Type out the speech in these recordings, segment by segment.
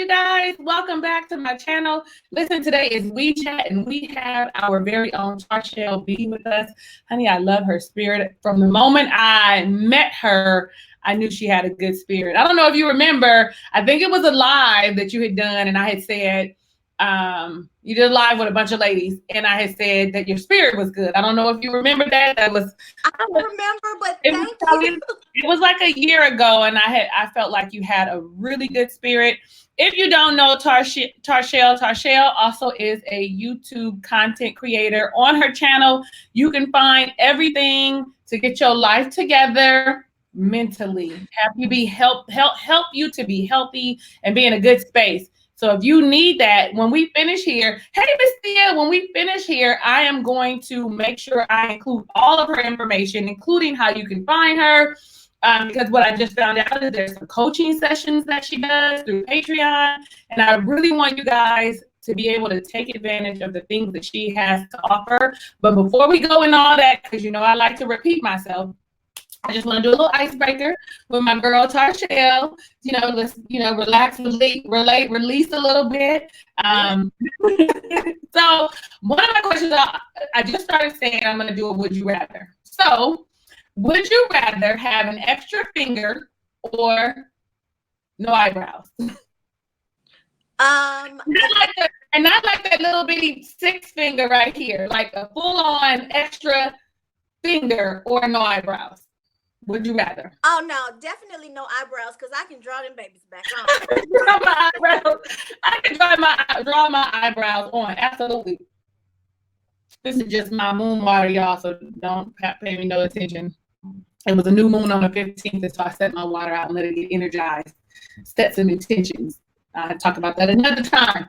you guys? Welcome back to my channel. Listen, today is We Chat, and we have our very own Tarchelle B with us. Honey, I love her spirit. From the moment I met her, I knew she had a good spirit. I don't know if you remember, I think it was a live that you had done, and I had said, you did a live with a bunch of ladies, and I had said that your spirit was good. I don't know if you remember that. I don't remember, but thank you. It was like a year ago, and I felt like you had a really good spirit. If you don't know Tarchelle also is a YouTube content creator. On her channel, you can find everything to get your life together mentally, help you to be healthy and be in a good space. So if you need that, when we finish here, hey, Miss Thea, when we finish here, I am going to make sure I include all of her information, including how you can find her. Because what I just found out is there's some coaching sessions that she does through Patreon. And I really want you guys to be able to take advantage of the things that she has to offer. But before we go in all that, because you know I like to repeat myself, I just want to do a little icebreaker with my girl Tarchelle. Let's relax, release a little bit. So one of my questions, I just started saying I'm going to do a would you rather. So would you rather have an extra finger or no eyebrows? Not like that little bitty 6 finger right here, like a full-on extra finger or no eyebrows. Would you rather? Oh no, definitely no eyebrows, because I can draw them babies back on. I can draw my eyebrows on. Absolutely. This is just my moon water, y'all, so don't pay me no attention. It was a new moon on the 15th, so I set my water out and let it get energized. Set some intentions. I'll talk about that another time.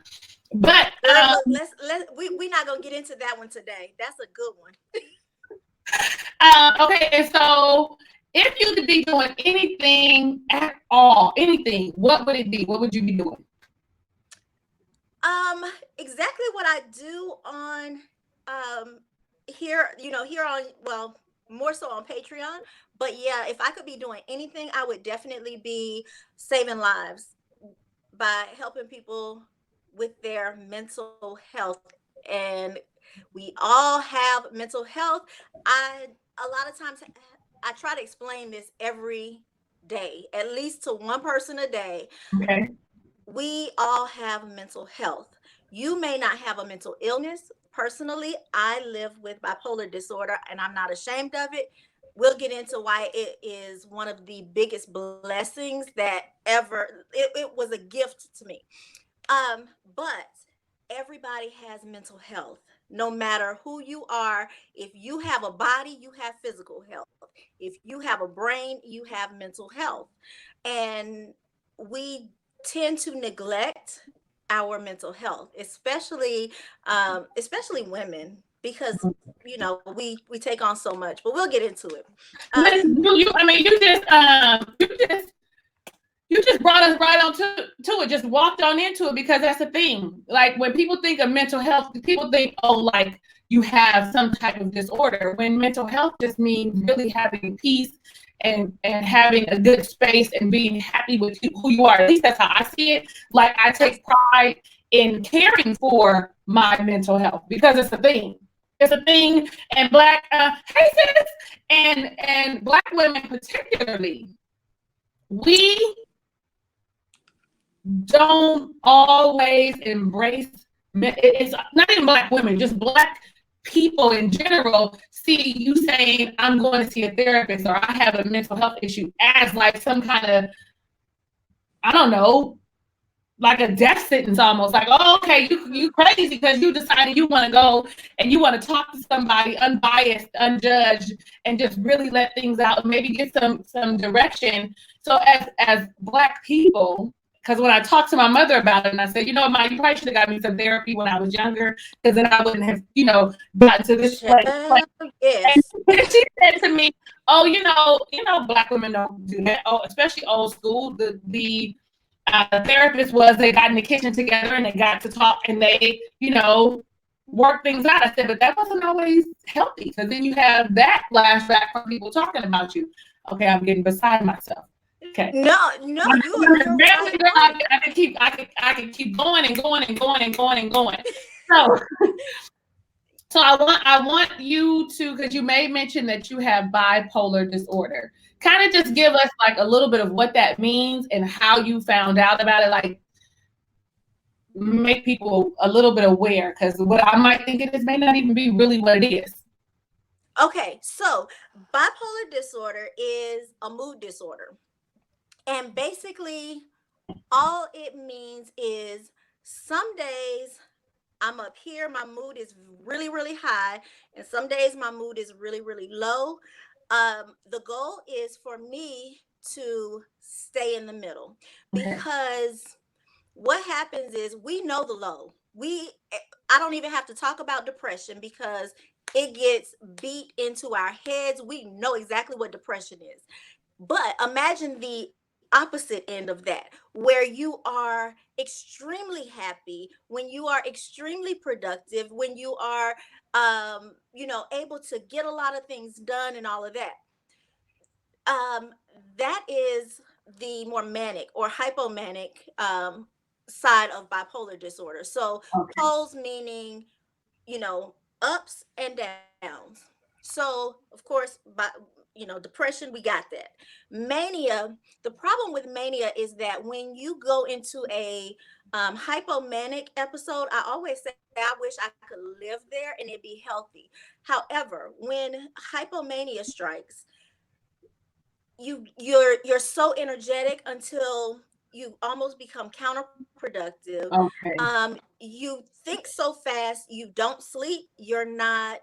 But we're not gonna get into that one today. That's a good one. Okay, and so if you could be doing anything at all, anything, what would it be? What would you be doing? Exactly what I do on here on, well, more so on Patreon. But yeah, if I could be doing anything, I would definitely be saving lives by helping people with their mental health. And we all have mental health. A lot of times I try to explain this every day, at least to one person a day. Okay. We all have mental health. You may not have a mental illness. Personally, I live with bipolar disorder, and I'm not ashamed of it. We'll get into why it is one of the biggest blessings that ever, it was a gift to me. But everybody has mental health. No matter who you are, if you have a body, you have physical health. If you have a brain, you have mental health. And we tend to neglect our mental health, especially women, because we take on so much. But we'll get into it. You just brought us right on to it, just walked on into it, because that's the thing. Like when people think of mental health, people think, oh, like you have some type of disorder, when mental health just means really having peace and having a good space and being happy with who you are. At least that's how I see it. Like I take pride in caring for my mental health, because it's a thing. It's a thing. And Black, hey sis, and Black women particularly, we don't always embrace, it's not even Black women, just Black people in general see you saying, I'm going to see a therapist or I have a mental health issue as like some kind of, I don't know, like a death sentence almost. Like, oh, okay, you crazy because you decided you want to go and you want to talk to somebody unbiased, unjudged, and just really let things out and maybe get some direction. So as Black people, because when I talked to my mother about it, and I said, Ma, you probably should have got me some therapy when I was younger, because then I wouldn't have, gotten to this place. Yes. And she said to me, oh, Black women don't do that. Oh, especially old school. The therapist was, they got in the kitchen together and they got to talk and they, work things out. I said, but that wasn't always healthy, because then you have that flashback from people talking about you. Okay, I'm getting beside myself. Okay. No, you're right on it. I can keep going and going and going and going and going. So, so I want you to, because you may mention that you have bipolar disorder. Kind of just give us like a little bit of what that means and how you found out about it. Like, make people a little bit aware, because what I might think it is may not even be really what it is. Okay, so bipolar disorder is a mood disorder. And basically, all it means is some days I'm up here, my mood is really, really high, and some days my mood is really, really low. The goal is for me to stay in the middle, Okay. because what happens is we know the low. I don't even have to talk about depression because it gets beat into our heads. We know exactly what depression is. But imagine the opposite end of that, where you are extremely happy, when you are extremely productive, when you are able to get a lot of things done and all of that. Um, that is the more manic or hypomanic side of bipolar disorder. So Okay. poles meaning, ups and downs. So of course, depression, we got that. Mania, the problem with mania is that when you go into a hypomanic episode, I always say I wish I could live there and it be healthy. However, when hypomania strikes, you're so energetic until you almost become counterproductive. Okay. You think so fast, you don't sleep, you're not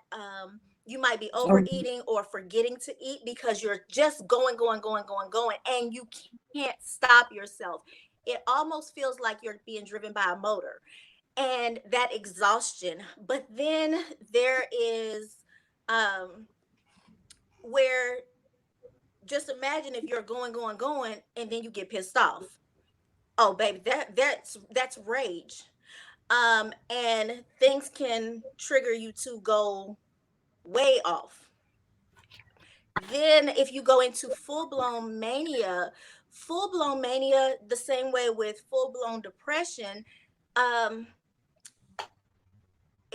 you might be Okay. overeating or forgetting to eat because you're just going, going, going, going, going, and you can't stop yourself. It almost feels like you're being driven by a motor, and that exhaustion. But then there is where, just imagine if you're going, going, going, and then you get pissed off. Oh, baby, that's rage. And things can trigger you to go way off. Then, if you go into full blown mania, the same way with full blown depression, um,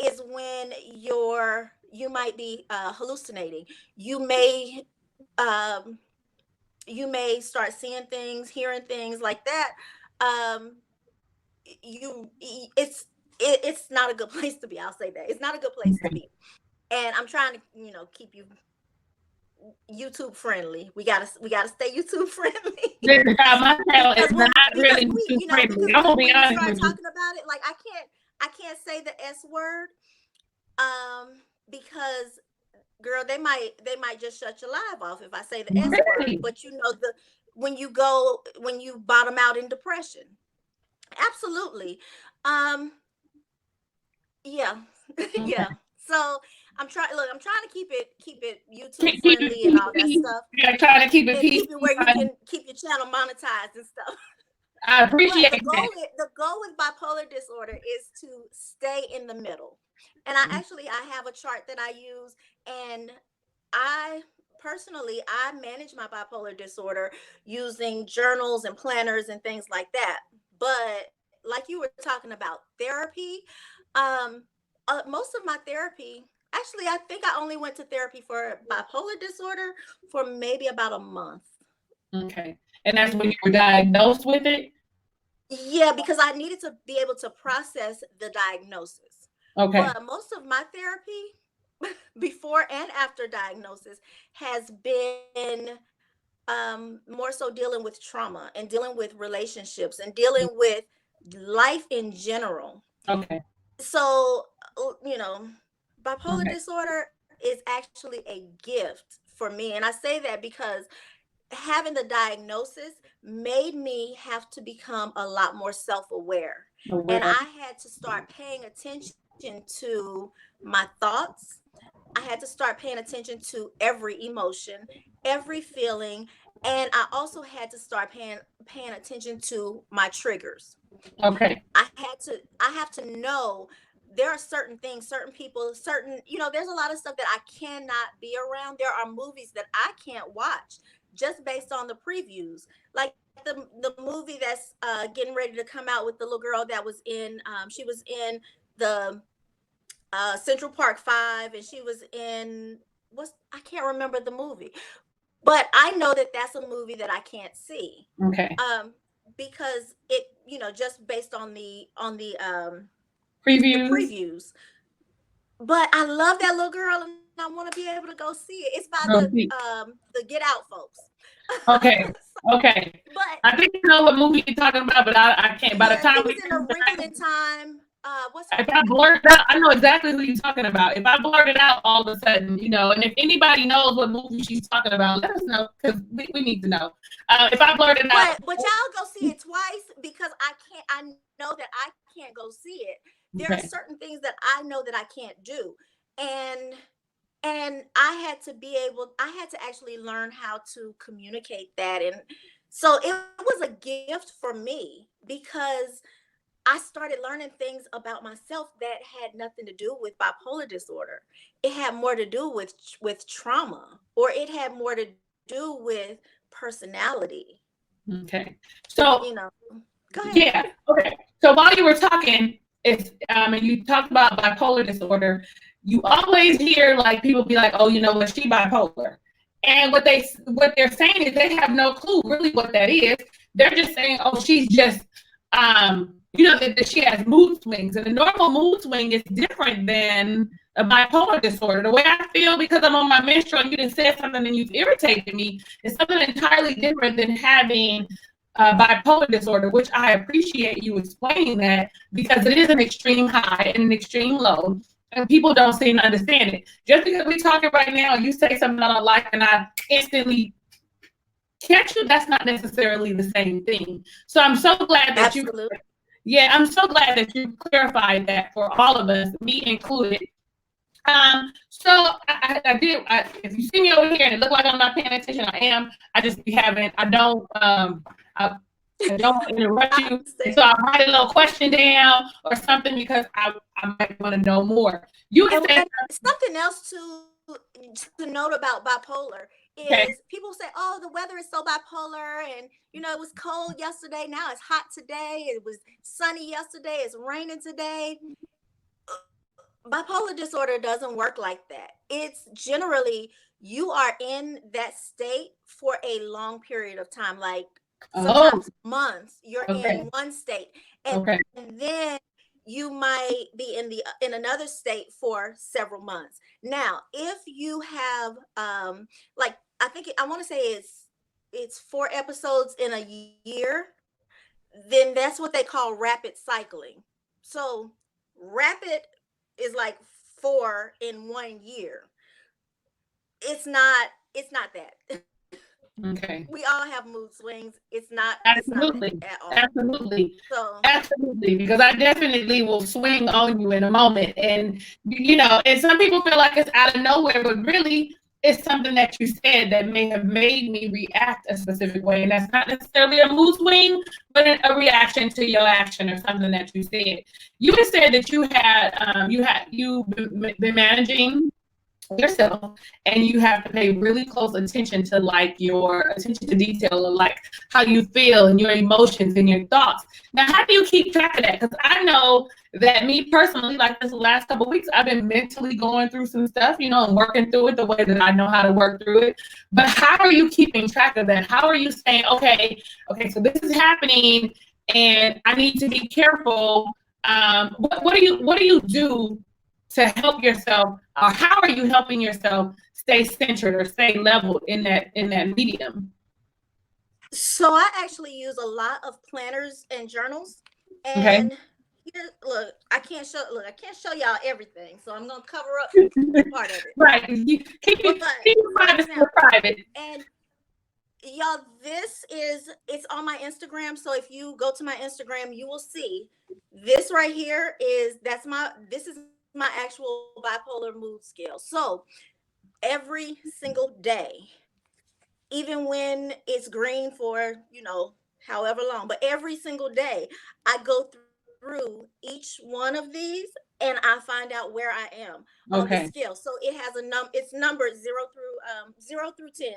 is when you might be hallucinating. You may um, you may start seeing things, hearing things like that. Um, it's not a good place to be. I'll say that it's not a good place to Okay. be. And I'm trying to keep you YouTube friendly. We gotta stay YouTube friendly. My channel is because when not because really we too you know friendly. because I'm gonna be when you honest start with you. talking about it, like I can't say the S word, um because girl, they might just shut your live off if I say the S word. Really? But when you bottom out in depression, absolutely. um yeah. Yeah. So I'm trying to keep it YouTube friendly and all that stuff, Yeah, try to keep it and peaceful. keep it where you can keep your channel monetized and stuff. I But appreciate the that. goal with bipolar disorder is to stay in the middle. And I have a chart that I use, and I I manage my bipolar disorder using journals and planners and things like that. But like you were talking about therapy, um, most of my therapy, actually, I think I only went to therapy for bipolar disorder for maybe about a month. Okay. And that's when you were diagnosed with it? Yeah, because I needed to be able to process the diagnosis. Okay. But most of my therapy before and after diagnosis has been more so dealing with trauma and dealing with relationships and dealing with life in general. Okay. So, bipolar Okay. disorder is actually a gift for me. And I say that because having the diagnosis made me have to become a lot more self-aware, and Aware. I had to start paying attention to my thoughts. I had to start paying attention to every emotion, every feeling, and I also had to start paying attention to my triggers. Okay. I have to know there are certain things, certain people, there's a lot of stuff that I cannot be around. There are movies that I can't watch just based on the previews. Like the movie that's getting ready to come out with the little girl that was in, she was in the Central Park 5, and she was in, what's, I can't remember the movie, but I know that that's a movie that I can't see. Okay. Because it, just based on the Previews. previews. But I love that little girl, and I want to be able to go see it. It's by Go see. the Get Out folks. Okay. Okay. But I think I know what movie you're talking about, but I can't. By the yeah, she time was we in A Wrinkle in Time. What's her if I blurt it out, I know exactly who you're talking about. If I blurt it out all of a sudden, and if anybody knows what movie she's talking about, let us know, because we need to know. If I blurt it out. But y'all go see it twice, because I know that I can't go see it. There are Okay. certain things that I know that I can't do. And I had to actually learn how to communicate that. And so it was a gift for me, because I started learning things about myself that had nothing to do with bipolar disorder. It had more to do with trauma, or it had more to do with personality. Okay. So Go ahead. yeah. Okay. So while you were talking, and you talked about bipolar disorder, you always hear like people be like, "Oh, what, she bipolar," and what they're saying is they have no clue really what that is. They're just saying, "Oh, she's just that she has mood swings," and a normal mood swing is different than a bipolar disorder. The way I feel, because I'm on my menstrual and you just said something and you've irritated me, is something entirely different than having bipolar disorder, which I appreciate you explaining that, because it is an extreme high and an extreme low, and people don't seem to understand it. Just because we're talking right now, you say something I don't like and I instantly catch you, that's not necessarily the same thing. So I'm so glad that I'm so glad that you clarified that for all of us, me included. So I did. If you see me over here and it look like I'm not paying attention, I am. I just be having. I don't interrupt you. And so I write a little question down or something, because I might want to know more. You And said something else to note about bipolar is people say, "Oh, the weather is so bipolar, and it was cold yesterday. Now it's hot today. It was sunny yesterday. It's raining today." Bipolar disorder doesn't work like that. It's generally, you are in that state for a long period of time, like sometimes months. You're in one state, and then you might be in another state for several months. Now, if you have like, I want to say it's 4 episodes in a year, then that's what they call rapid cycling. So rapid is like 4 in 1 year. It's not that. okay. We all have mood swings. Absolutely. It's not at all. Absolutely. So absolutely, because I definitely will swing on you in a moment. And and some people feel like it's out of nowhere, but really it's something that you said that may have made me react a specific way. And that's not necessarily a mood swing, but a reaction to your action or something that you said. You had said that you've been managing yourself, and you have to pay really close attention to like your attention to detail, of like how you feel and your emotions and your thoughts. Now, how do you keep track of that? Because I know that me personally, like this last couple of weeks, I've been mentally going through some stuff, and working through it the way that I know how to work through it. But how are you keeping track of that? How are you saying, okay, so this is happening and I need to be careful? What do you do to help yourself, or how are you helping yourself stay centered or stay leveled in that medium? So I actually use a lot of planners and journals. Okay. And here, look, I can't show y'all everything, so I'm gonna cover up part of it. Right. Keep it private. And y'all, it's on my Instagram. So if you go to my Instagram, you will see this right here this is my actual bipolar mood scale. So every single day, even when it's green for, however long, but every single day I go through each one of these and I find out where I am on the scale. So it has it's numbered 0 through 10.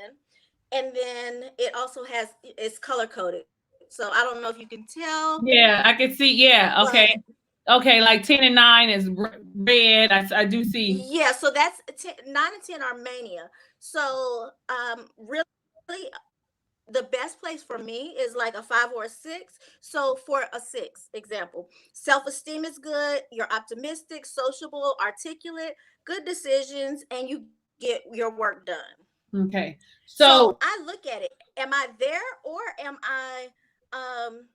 And then it also it's color coded. So I don't know if you can tell, Yeah, I can see. Yeah, but okay. Okay, like 10 and 9 is red. I do see. yeah, so that's 9 and 10 are mania. So really the best place for me is like a 5 or a 6. So for a 6 example, self-esteem is good, you're optimistic, sociable, articulate, good decisions, and you get your work done. Okay. So So, I look at it. Am I there, or am I um,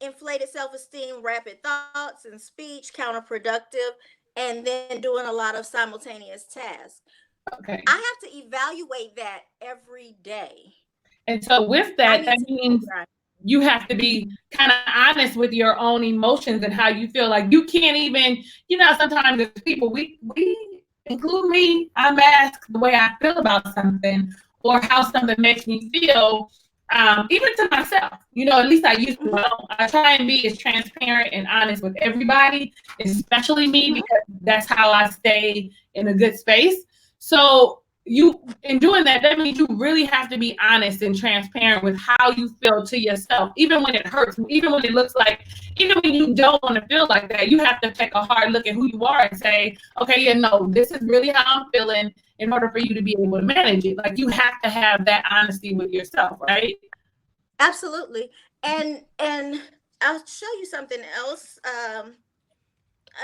inflated self-esteem, rapid thoughts and speech, counterproductive, and then doing a lot of simultaneous tasks? okay. I have to evaluate that every day. And so with I that, need that to know means where you have to be kind of honest with your own emotions and how you feel. Like you can't even, sometimes as people, we include me, I mask the way I feel about something or how something makes me feel. Even to myself, at least I used to. Mhm, I try and be as transparent and honest with everybody, especially me, mhm. because that's how I stay in a good space. So you in doing that, that means you really have to be honest and transparent with how you feel to yourself, even when it hurts, even when it looks like, even when you don't want to feel like that. You have to take a hard look at who you are and say, okay, this is really how I'm feeling, in order for you to be able to manage it. Like you have to have that honesty with yourself, right? Absolutely. And I'll show you something else.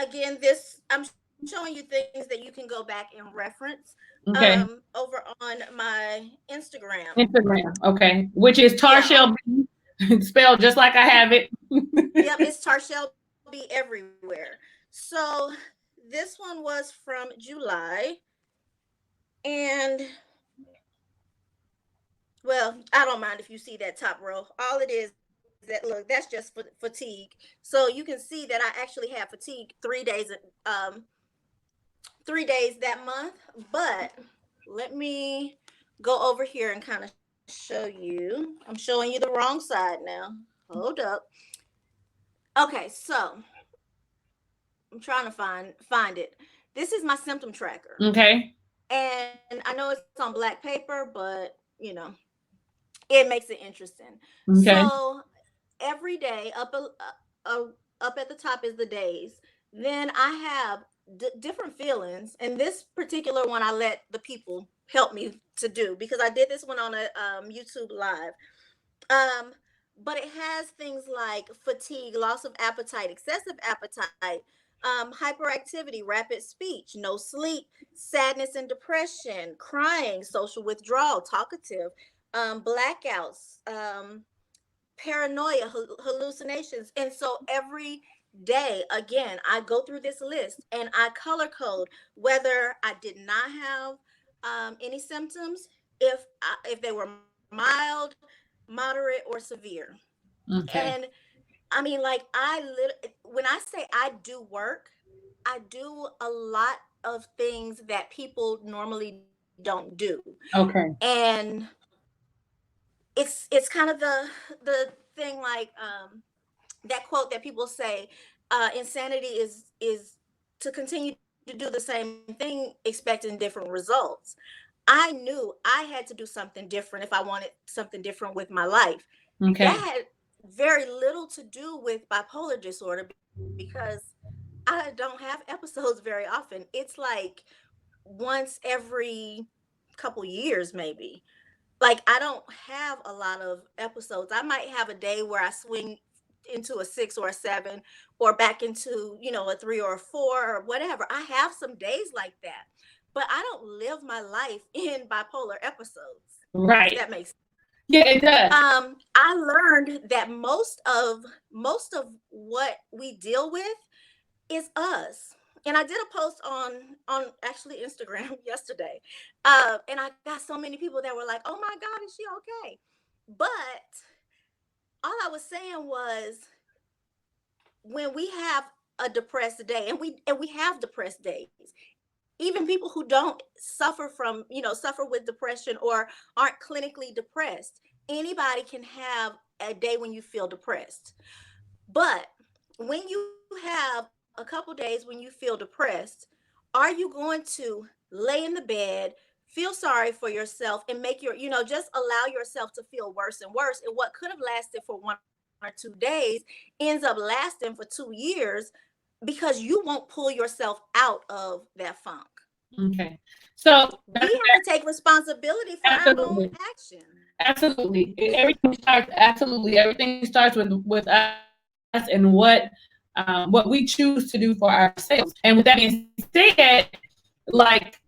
Again, this I'm showing you things that you can go back and reference Okay. over on my Instagram. Instagram. Okay. Which is Yeah, Tarchelle B, spelled just like I have it. yep, it's Tarchelle B everywhere. So this one was from July, and well, I don't mind if you see that top row. All it is that look, that's just fatigue. So you can see that I actually had fatigue 3 days, um, 3 days that month. But let me go over here and kind of show you. I'm showing you the wrong side now. Hold up. Okay, so I'm trying to find it. This is my symptom tracker, Okay. and I know it's on black paper, but it makes it interesting. Okay. So every day up at the top is the days. Then I have different feelings, and this particular one I let the people help me to do because I did this one on a YouTube live. um but it has things like fatigue, loss of appetite, excessive appetite, hyperactivity, rapid speech, no sleep, sadness and depression, crying, social withdrawal, talkative, blackouts, paranoia, hallucinations. And so every day, again, I go through this list and I color code whether I did not have any symptoms, if they were mild, moderate, or severe. And Okay. I mean, like, when I say I do work, I do a lot of things that people normally don't do. Okay. And it's kind of the thing, like, that quote that people say, insanity is to continue to do the same thing expecting different results. I knew I had to do something different if I wanted something different with my life. That Okay. had very little to do with bipolar disorder because I don't have episodes very often. It's like once every couple years, maybe. Like, I don't have a lot of episodes. I might have a day where I swing into a 6 or a 7, or back into, a 3 or a 4 or whatever. I have some days like that. But I don't live my life in bipolar episodes, if Right. that makes sense. Yeah, it does. I learned that most of what we deal with is us. And I did a post on actually Instagram yesterday, and I got so many people that were like, "Oh my God, is she okay?" But all I was saying was, when we have a depressed day, and we have depressed days, even people who don't suffer with depression or aren't clinically depressed, anybody can have a day when you feel depressed. But when you have a couple days when you feel depressed, are you going to lay in the bed, feel sorry for yourself and make your, just allow yourself to feel worse and worse. And what could have lasted for 1 or 2 days ends up lasting for 2 years because you won't pull yourself out of that funk. Okay. So We have to take responsibility for our own absolutely. actions. Absolutely. Everything starts with us and what we choose to do for ourselves. And with that being said, like,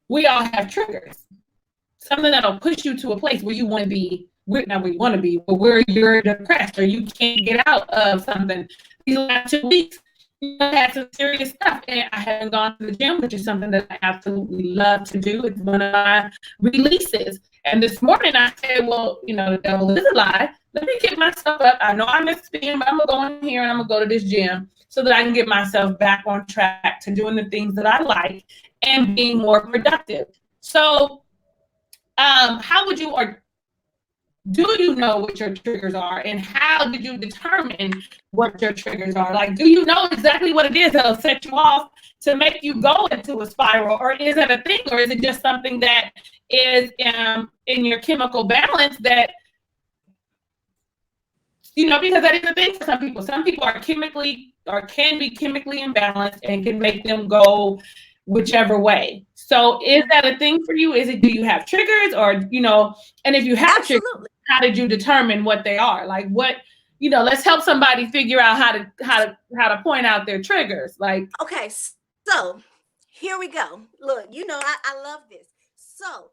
we all have triggers. Something that'll push you to a place where you want to be, not where you want to be, but where you're depressed or you can't get out of something. These last 2 weeks, I had some serious stuff, and I haven't gone to the gym, which is something that I absolutely love to do. It's one of my releases. And this morning I said, well, the devil is a lie. Let me get myself up. I know I missed being, but I'm going to go in here and I'm going to go to this gym so that I can get myself back on track to doing the things that I like and being more productive. So, how would you, or do you know what your triggers are, and how did you determine what your triggers are? Like, do you know exactly what it is that'll set you off to make you go into a spiral, or is it a thing, or is it just something that is in your chemical balance that, because that is a thing for some people. Some people are chemically, or can be chemically imbalanced and can make them go whichever way. So is that a thing for you? Do you have triggers, or, and if you have triggers, Absolutely. how did you determine what they are? Like, what, let's help somebody figure out how to point out their triggers. Like, Okay, so here we go. Look, I love this. So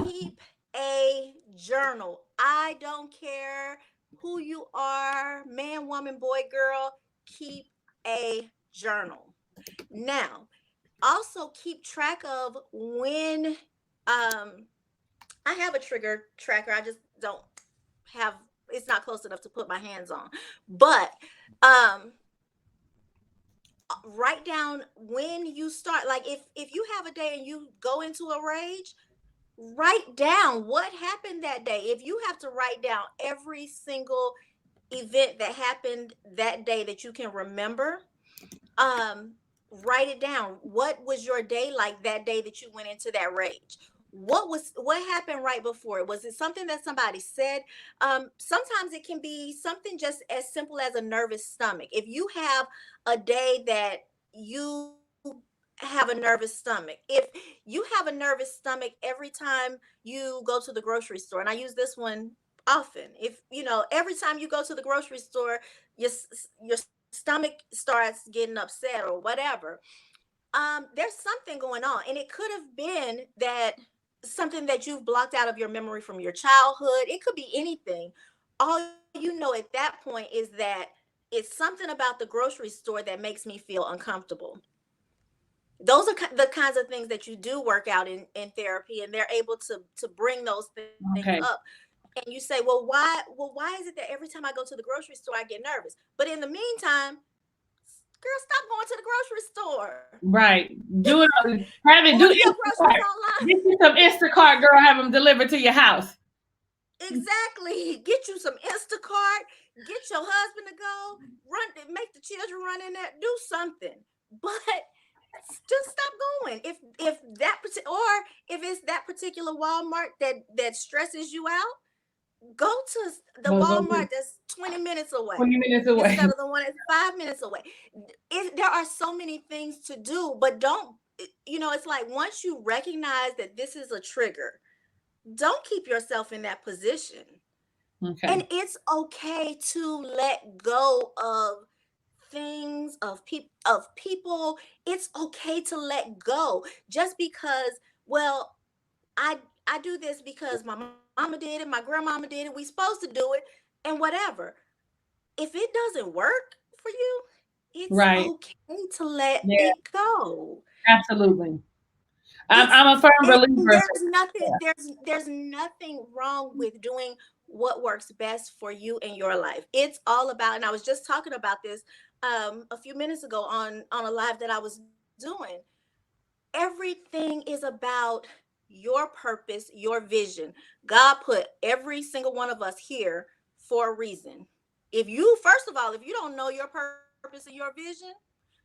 keep a journal. I don't care who you are, man, woman, boy, girl, keep a journal. Now, also keep track of when I have a trigger tracker. I just don't have, it's not close enough to put my hands on. But write down when you start, like if you have a day and you go into a rage, write down what happened that day. If you have to write down every single event that happened that day that you can remember, um write it down. What was your day like that day that you went into that rage? What happened right before? Was it something that somebody said? Sometimes it can be something just as simple as a nervous stomach. If you have a day that you have a nervous stomach, if you have a nervous stomach every time you go to the grocery store, and I use this one often, if every time you go to the grocery store, your stomach starts getting upset or whatever, there's something going on. And it could have been that something that you've blocked out of your memory from your childhood. It could be anything. All you know at that point is that it's something about the grocery store that makes me feel uncomfortable. Those are the kinds of things that you do work out in therapy, and they're able to bring those things up. okay, And you say, well why is it that every time I go to the grocery store I get nervous, but in the meantime, girl, stop going to the grocery store. right. Do it. Have it. Do Order your groceries Instacart. online. Get you some Instacart, girl. Have them delivered to your house. Exactly. Get you some Instacart. Get your husband to go run. Make the children run in there. Do something. But just stop going. If or if it's that particular Walmart that stresses you out, go to the Go Walmart that's 20 minutes away 20 minutes away. instead of the one that's 5 minutes away. There are so many things to do, but don't, it's like once you recognize that this is a trigger, don't keep yourself in that position. Okay. And it's okay to let go of things, of people. It's okay to let go just because, well, I I do this because my mama did it, my grandmama did it, we supposed to do it, and whatever. If it doesn't work for you, it's Right. okay to let Yeah. it go. Absolutely. It's I'm a firm and believer. there's nothing wrong with doing what works best for you in your life. It's all about, and I was just talking about this a few minutes ago on a live that I was doing. Everything is about your purpose, your vision. God put every single one of us here for a reason. If you, first of all, if you don't know your purpose and your vision,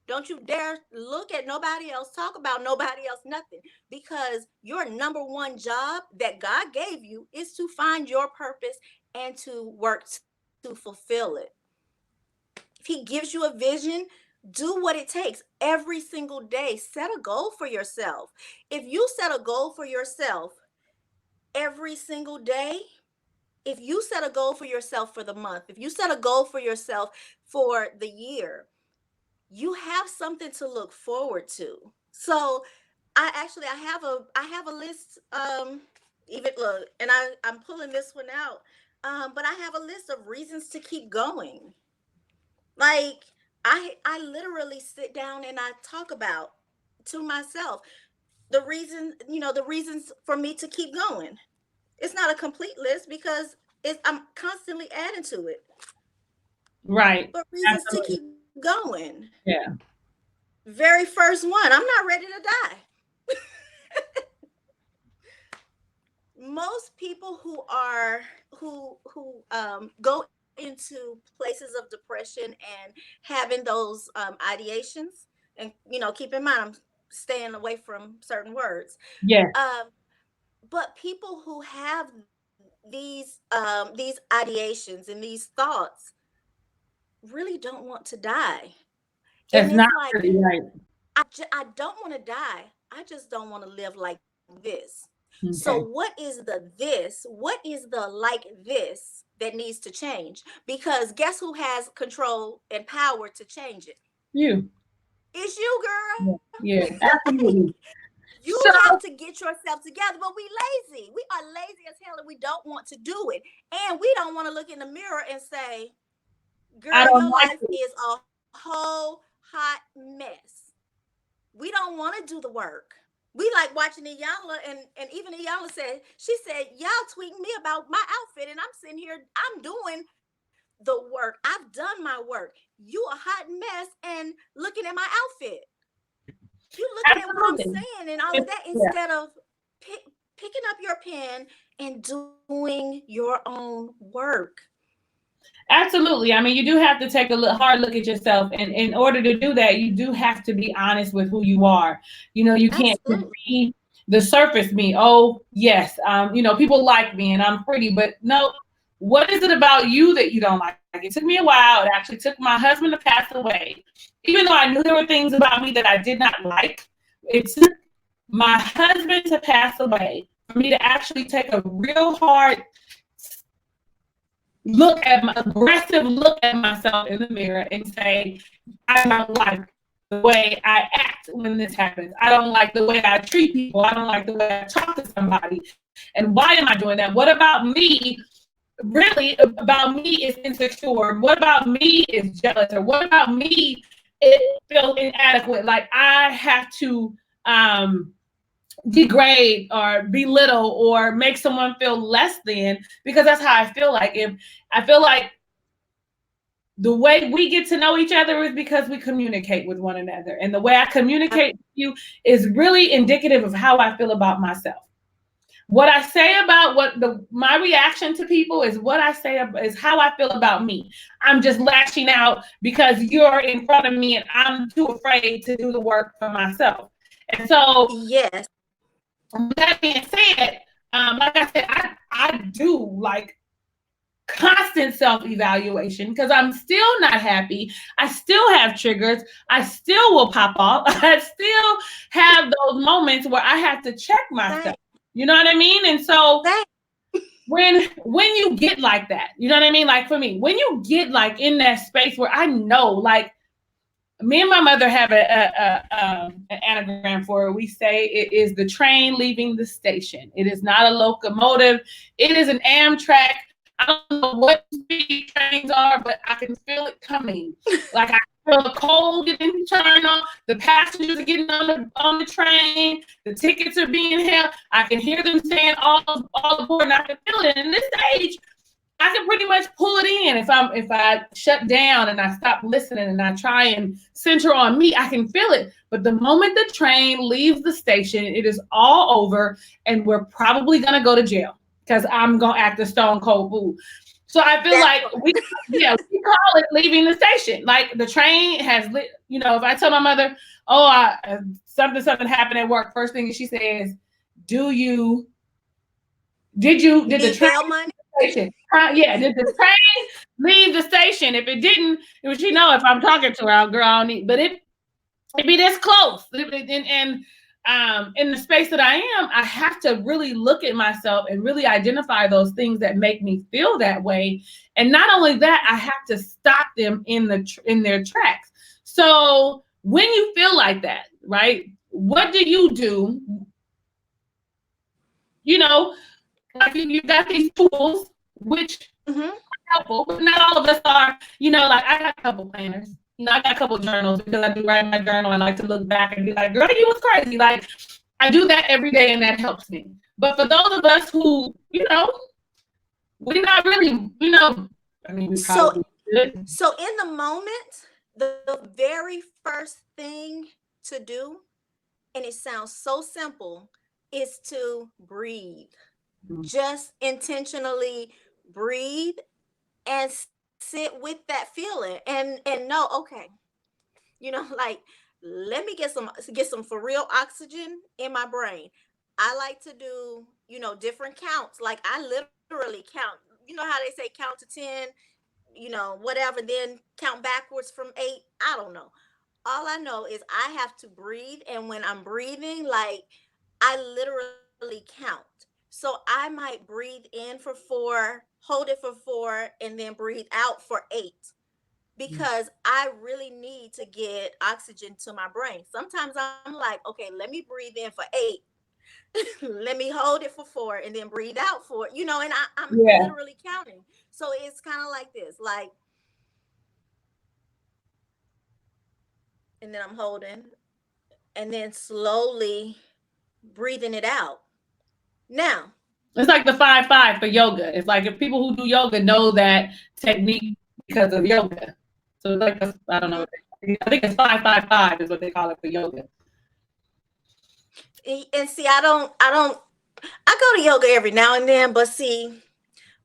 Don't you dare look at nobody else, talk about nobody else, nothing. Because your number one job that God gave you is to find your purpose and to work to fulfill it. If He gives you a vision, do what it takes every single day. Set a goal for yourself. If you set a goal for yourself every single day, if you set a goal for yourself for the month, if you set a goal for yourself for the year, you have something to look forward to. So I have a list, even look, and I'm pulling this one out. But I have a list of reasons to keep going. Like, I literally sit down and I talk about to myself the reasons for me to keep going. It's not a complete list because I'm constantly adding to it. Right. But reasons to Absolutely. keep going. Yeah. Very first one, I'm not ready to die. Most people who go into places of depression and having those ideations, and keep in mind, I'm staying away from certain words. Yeah. um but people who have these ideations and these thoughts really don't want to die. And That's not it's like, pretty right. I don't want to die. I just don't want to live like this. So Okay. what is the like this that needs to change? Because guess who has control and power to change it? You. It's you, girl. Yeah. Yeah. Absolutely. You So have to get yourself together. But we lazy. We are lazy as hell, and we don't want to do it. And we don't want to look in the mirror and say, I girl, don't your like life it. is a whole hot mess. We don't want to do the work. We like watching Iyanla, and even Iyanla said, she said, y'all tweeting me about my outfit, and I'm sitting here, I'm doing the work. I've done my work. You a hot mess and looking at my outfit. You looking at what I'm Absolutely. saying and all of that Yeah. instead of picking up your pen and doing your own work. Absolutely. I mean, you do have to take a hard look at yourself. And in order to do that, you do have to be honest with who you are. You can't just Absolutely. be the surface me. Oh, yes. People like me and I'm pretty, but no, what is it about you that you don't like? It took me a while. It actually took my husband to pass away. Even though I knew there were things about me that I did not like, it took my husband to pass away for me to actually take a real hard aggressive look at myself in the mirror and say, I don't like the way I act when this happens. I don't like the way I treat people. I don't like the way I talk to somebody. And why am I doing that? What about me? Really, about me is insecure. What about me is jealous? Or what about me it feels inadequate? Like I have to degrade or belittle or make someone feel less than, because that's how I feel like. If I feel like the way we get to know each other is because we communicate with one another, and the way I communicate with you is really indicative of how I feel about myself. What I say about my reaction to people is what I say is how I feel about me. I'm just lashing out because you're in front of me and I'm too afraid to do the work for myself. And so, Yes. with that being said, like I said, I do like constant self-evaluation because I'm still not happy. I still have triggers. I still will pop off. I still have those moments where I have to check myself. You know what I mean? And so when you get like that, you know what I mean? Like for me, when you get like in that space where I know, like me and my mother have an anagram for it. We say it is the train leaving the station. It is not a locomotive. It is an Amtrak. I don't know what speed trains are, but I can feel it coming. Like I feel the cold getting turned on. The passengers are getting on the train. The tickets are being held. I can hear them saying all aboard, and I can feel it. And in this age, I can pretty much pull it in. If I shut down and I stop listening and I try and center on me, I can feel it. But the moment the train leaves the station, it is all over, and we're probably gonna go to jail because I'm gonna act a stone cold fool. So I feel like we call it leaving the station. Like the train has lit, you know, if I tell my mother, oh, something happened at work, first thing she says, did the need train bail money? leave the station? Yeah, did the train leave the station? If it didn't, it was, you know, if I'm talking to her, girl, I don't need, but it be this close. And in the space that I am, I have to really look at myself and really identify those things that make me feel that way. And not only that, I have to stop them in their tracks. So when you feel like that, right? What do? You know, like you got these tools, which helpful, but not all of us are, you know, like I got a couple planners. You know, I got a couple journals because I do write my journal and I like to look back and be like, girl, you was crazy. Like I do that every day and that helps me. But for those of us who, you know, we're not really, you know, I mean, we probably should. So in the moment, the very first thing to do, and it sounds so simple, is to breathe. Just intentionally breathe and sit with that feeling and know, okay, you know, like let me get some for real oxygen in my brain. I like to do, you know, different counts. Like I literally count, you know how they say count to 10, you know, whatever, then count backwards from 8. I don't know. All I know is I have to breathe. And when I'm breathing, like I literally count. So I might breathe in for 4, hold it for 4, and then breathe out for 8 because I really need to get oxygen to my brain. Sometimes I'm like, okay, let me breathe in for 8. Let me hold it for 4 and then breathe out for, you know, and I'm literally counting. So it's kind of like this, like, and then I'm holding and then slowly breathing it out. Now, it's like the 5-5 for yoga. It's like if people who do yoga know that technique because of yoga. So it's like I don't know. I think it's 5-5-5 is what they call it for yoga. and see, I go to yoga every now and then, but see,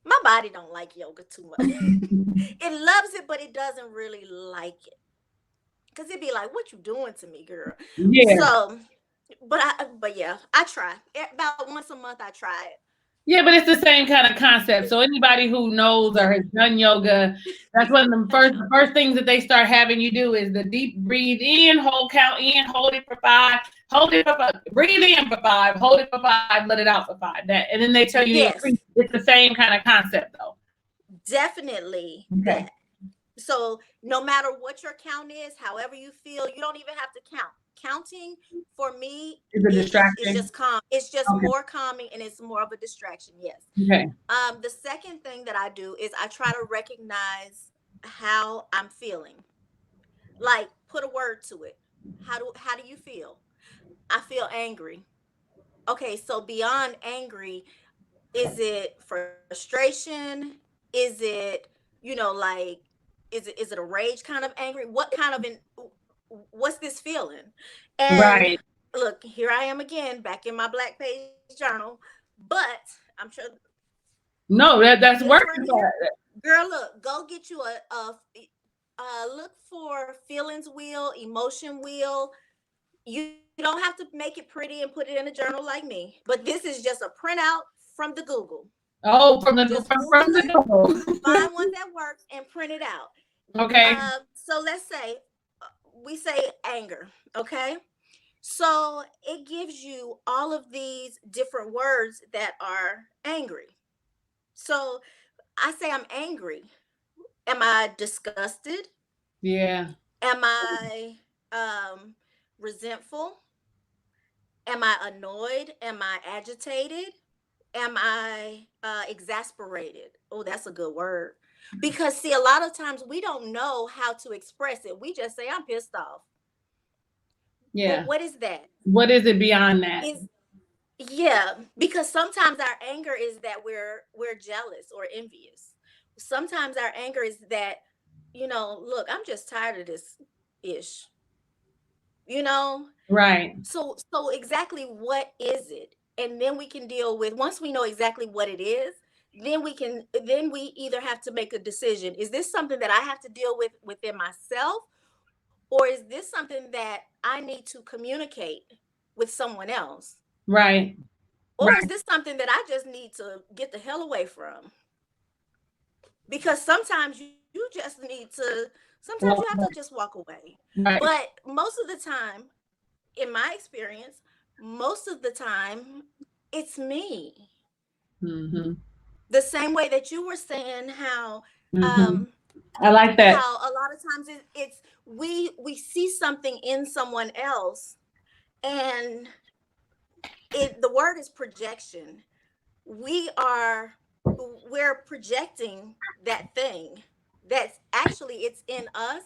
my body don't like yoga too much. It loves it, but it doesn't really like it. Cause it'd be like, what you doing to me, girl? Yeah. So, but yeah, I try. About once a month I try it. Yeah, but it's the same kind of concept. So anybody who knows or has done yoga, that's one of the first things that they start having you do is the deep breathe in, count in, hold it for 5, hold it for 5, breathe in for 5, hold it for 5, let it out for 5. And then they tell you it's the same kind of concept though. Definitely that. So no matter what your count is, however you feel, you don't even have to count. Counting for me is a distraction. It's just calm. It's just more calming and it's more of a distraction. Yes. Okay. The second thing that I do is I try to recognize how I'm feeling. Like put a word to it. How do you feel? I feel angry. Okay, so beyond angry, is it frustration? Is it, you know, like is it a rage kind of angry? What kind of what's this feeling? And Right. look, here I am again back in my black page journal, but I'm sure No, that's working. Right, girl, look, go get you look for feelings wheel, emotion wheel. You don't have to make it pretty and put it in a journal like me, but this is just a printout from the Google. Oh, from the Google. Find one that works and print it out. Okay. So let's say we say anger, okay? So it gives you all of these different words that are angry. So I say I'm angry. Am I disgusted? Yeah. Am I resentful? Am I annoyed? Am I agitated? Am I exasperated? Oh, that's a good word. Because see, a lot of times we don't know how to express it. We just say I'm pissed off. Yeah. But what is that? What is it beyond that? Yeah, because sometimes our anger is that we're jealous or envious. Sometimes our anger is that, you know, look, I'm just tired of this ish. You know? Right. So exactly what is it? And then we can deal with, once we know exactly what it is, then we either have to make a decision. Is this something that I have to deal with within myself, or is this something that I need to communicate with someone else? Right. Or is this something that I just need to get the hell away from? Because sometimes you just need to, sometimes you have to just walk away. Right. But most of the time, in my experience, most of the time, it's me. Mm-hmm. The same way that you were saying how, Mm-hmm. I like that. how a lot of times it's we see something in someone else, and the word is projection. We're projecting that thing that's actually it's in us,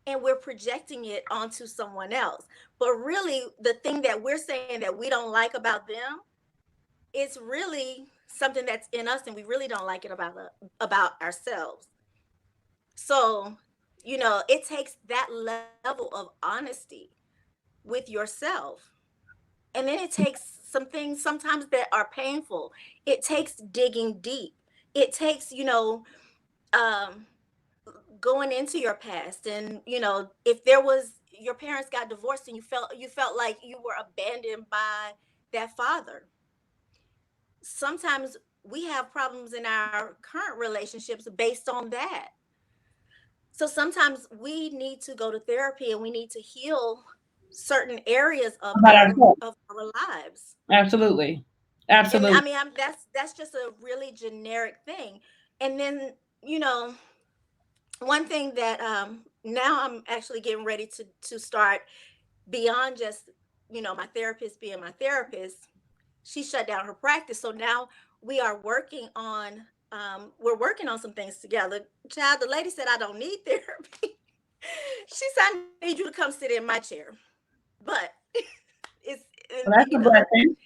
and we're projecting it onto someone else. But really, the thing that we're saying that we don't like about them, it's really something that's in us, and we really don't like it about ourselves. So, it takes that level of honesty with yourself. And then it takes some things sometimes that are painful. It takes digging deep. It takes, um, going into your past, and if there was your parents got divorced and you felt like you were abandoned by that father. Sometimes we have problems in our current relationships based on that. So sometimes we need to go to therapy, and we need to heal certain areas of About ourselves. our lives. Absolutely. And I Absolutely. mean, that's just a really generic thing. And then, you know, one thing that now I'm actually getting ready to start beyond just, my therapist being my therapist. She shut down her practice. So now we are working on we're working on some things together. Child, the lady said I don't need therapy. She said I need you to come sit in my chair. But it's Well, that's a blessing.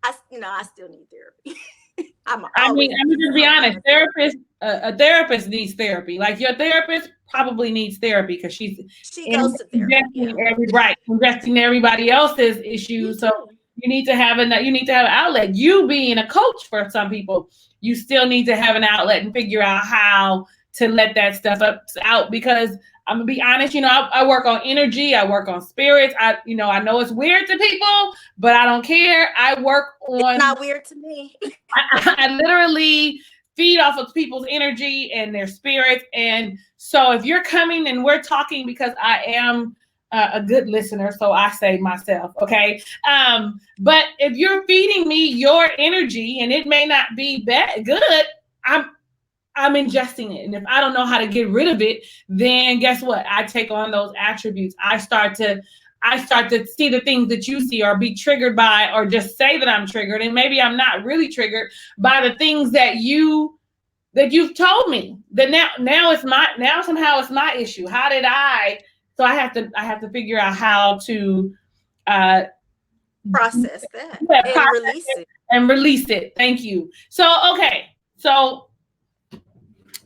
I still need therapy. I'm I mean, always I'm need just be some kind honest. of therapy. A therapist needs therapy. Like your therapist probably needs therapy because she's She goes to therapy, yeah. ingesting everybody else's Me issues. So too. you need to have an outlet. You being a coach for some people, you still need to have an outlet and figure out how to let that stuff out. Because I'm gonna be honest, I work on energy, I work on spirits. I know it's weird to people, but I don't care. I work It's on not weird to me. I literally feed off of people's energy and their spirits. And so if you're coming and we're talking, because I am a good listener, so I say myself, okay? But if you're feeding me your energy and it may not be bad, good, I'm ingesting it. And if I don't know how to get rid of it, then guess what? I take on those attributes. I start to see the things that you see or be triggered by or just say that I'm triggered. And maybe I'm not really triggered by the things that you've told me. That now somehow it's my issue. How did so I have to figure out how to uh Process that and process release it it. and release it. Thank you. So okay. So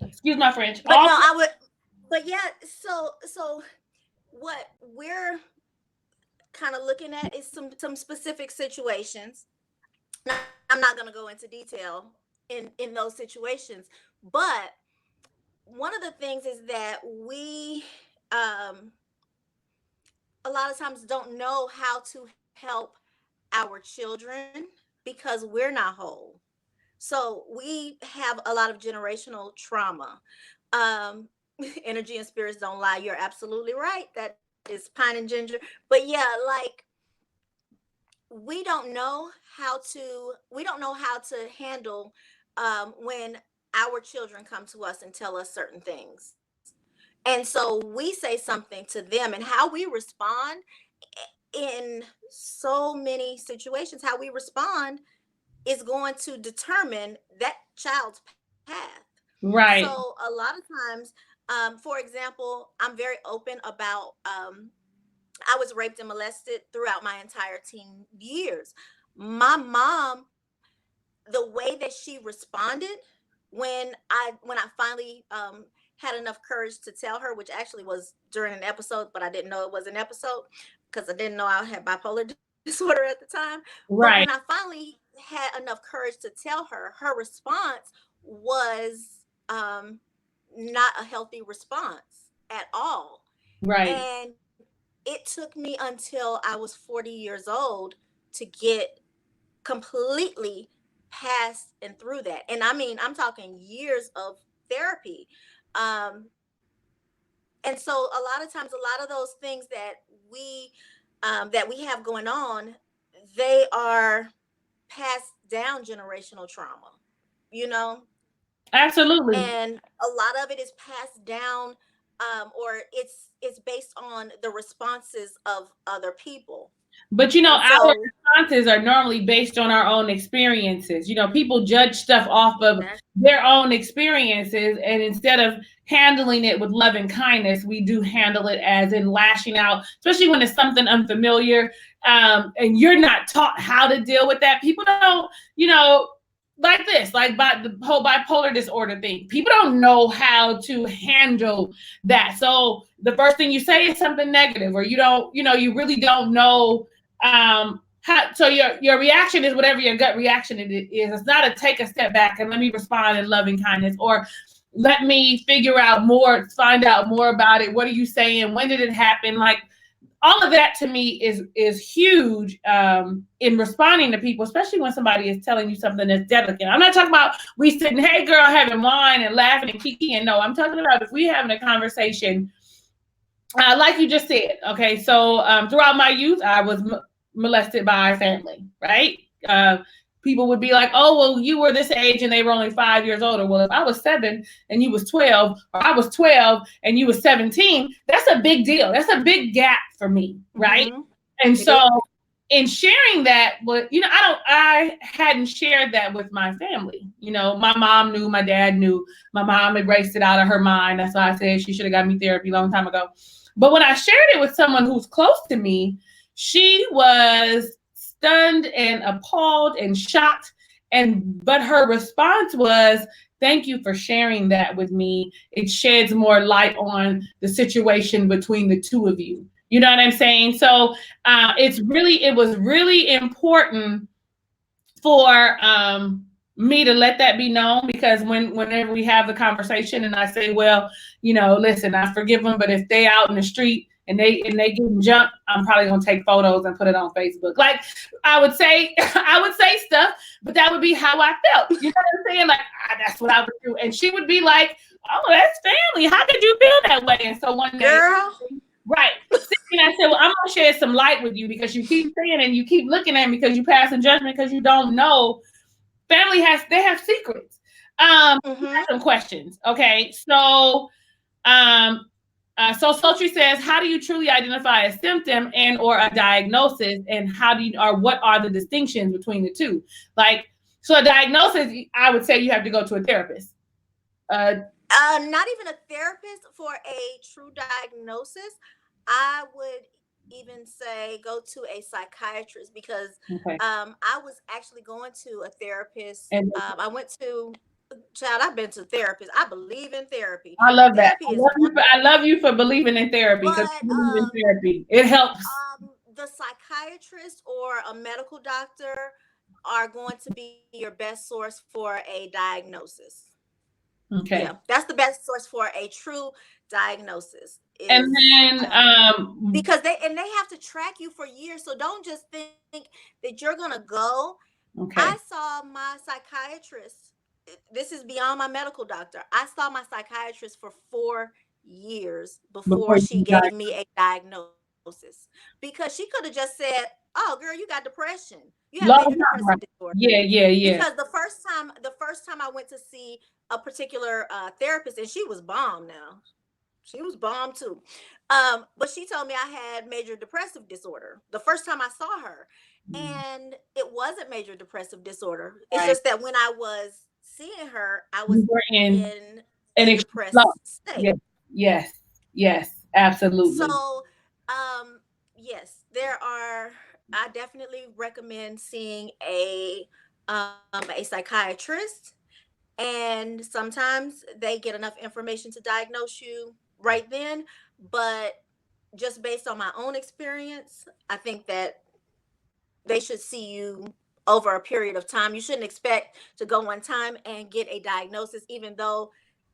excuse my French. But no, I would but yeah, so what we're kind of looking at is some specific situations. Now, I'm not going to go into detail in those situations, but one of the things is that we um a lot of times don't know how to help our children because we're not whole. So we have a lot of generational trauma. Um, Energy and spirits don't lie. You're absolutely right. That is pine and ginger. But yeah, like we don't know how to handle when our children come to us and tell us certain things. And so we say something to them, and how we respond in so many situations, how we respond is going to determine that child's path. So Right. a lot of times, for example, I'm very open about I was raped and molested throughout my entire teen years. My mom, the way that she responded when I finally had enough courage to tell her, which actually was during an episode, but I didn't know it was an episode because I didn't know I had bipolar disorder at the time. But when Right. I finally had enough courage to tell her, her response was not a healthy response at all. Right. And it took me until I was 40 years old to get completely past and through that. And I mean, I'm talking years of therapy. Um, and so a lot of times, a lot of those things we that we have going on, they are passed down generational trauma, you know, Absolutely. and a lot of it is passed down, or it's based on the responses of other people. But And our so responses are normally based on our own experiences. People judge stuff off of that, their own experiences, and instead of handling it with love and kindness, we do handle it as in lashing out, especially when it's something unfamiliar, and you're not taught how to deal with that. People don't, like this, like by the whole bipolar disorder thing. People don't know how to handle that. So the first thing you say is something negative, or you don't, you really don't know so your reaction is whatever your gut reaction it is. It's not a take a step back and let me respond in loving kindness, or let me figure out more, find out more about it. What are you saying? When did it happen? Like all of that to me is huge in responding to people, especially when somebody is telling you something that's delicate. I'm not talking about we sitting, hey girl, having wine and laughing and kiki. And no, I'm talking about if we having a conversation, like you just said. Okay, so throughout my youth, I was molested by family, right? Uh, People would be like, oh, well, you were this age and they were only 5 years older. Well, if I was 7 and you was 12, or I was 12 and you was 17, that's a big deal. That's a big gap for me, right? mm-hmm, And it is. so in sharing that, but I hadn't shared that with my family. My mom knew, my dad knew, my mom erased it out of her mind. That's why I said she should have got me therapy a long time ago. But when I shared it with someone who's close to me, she was stunned and appalled and shocked. But her response was, thank you for sharing that with me. It sheds more light on the situation between the two of you. You know what I'm saying? So it was really important for me to let that be known, because whenever we have the conversation and I say, well, listen, I forgive them, but if they out in the street and they getting jumped, I'm probably gonna take photos and put it on Facebook. Like I would say, I would say stuff, but that would be how I felt. You know what I'm saying? Like that's what I would do, and she would be like, "Oh, that's family. How could you feel that way?" And so one day, Girl, right. And I said, well, I'm gonna shed some light with you because you keep saying and you keep looking at me because you passing judgment because you don't know. Family they have secrets. mm-hmm. Some questions. Okay. So Sultry says, how do you truly identify a symptom and or a diagnosis, and what are the distinctions between the two? Like, so a diagnosis, I would say you have to go to a therapist. Not even a therapist for a true diagnosis. I would even say go to a psychiatrist, because Okay. I was actually going to a therapist. And I went to, child, I've been to therapists. I believe in therapy. I love that. Therapy is one, I love you for believing in therapy, because but I believe in therapy. It helps. the psychiatrist or a medical doctor are going to be your best source for a diagnosis. Yeah, Okay. that's the best source for a true diagnosis, And is then because they have to track you for years. So don't just think that you're gonna go. I okay. saw my psychiatrist. This is beyond my medical doctor. I saw my psychiatrist for 4 years Before before she you gave me a diagnosis, because she could have just said, "Oh, girl, you got depression. You have major long depressive time, right? disorder." Yeah, yeah, Because yeah. the first time I went to see a particular therapist, and she was bomb. Now she was bomb too. But she told me I had major depressive disorder the first time I saw her. And it wasn't major depressive disorder. It's Right. just that when I was seeing her, I was You were in in an a extreme love. depressed state. Yes, yes, yes, absolutely. So, yes, there are, I definitely recommend seeing a psychiatrist, and sometimes they get enough information to diagnose you right then. But just based on my own experience, I think that they should see you over a period of time. You shouldn't expect to go one time and get a diagnosis, even though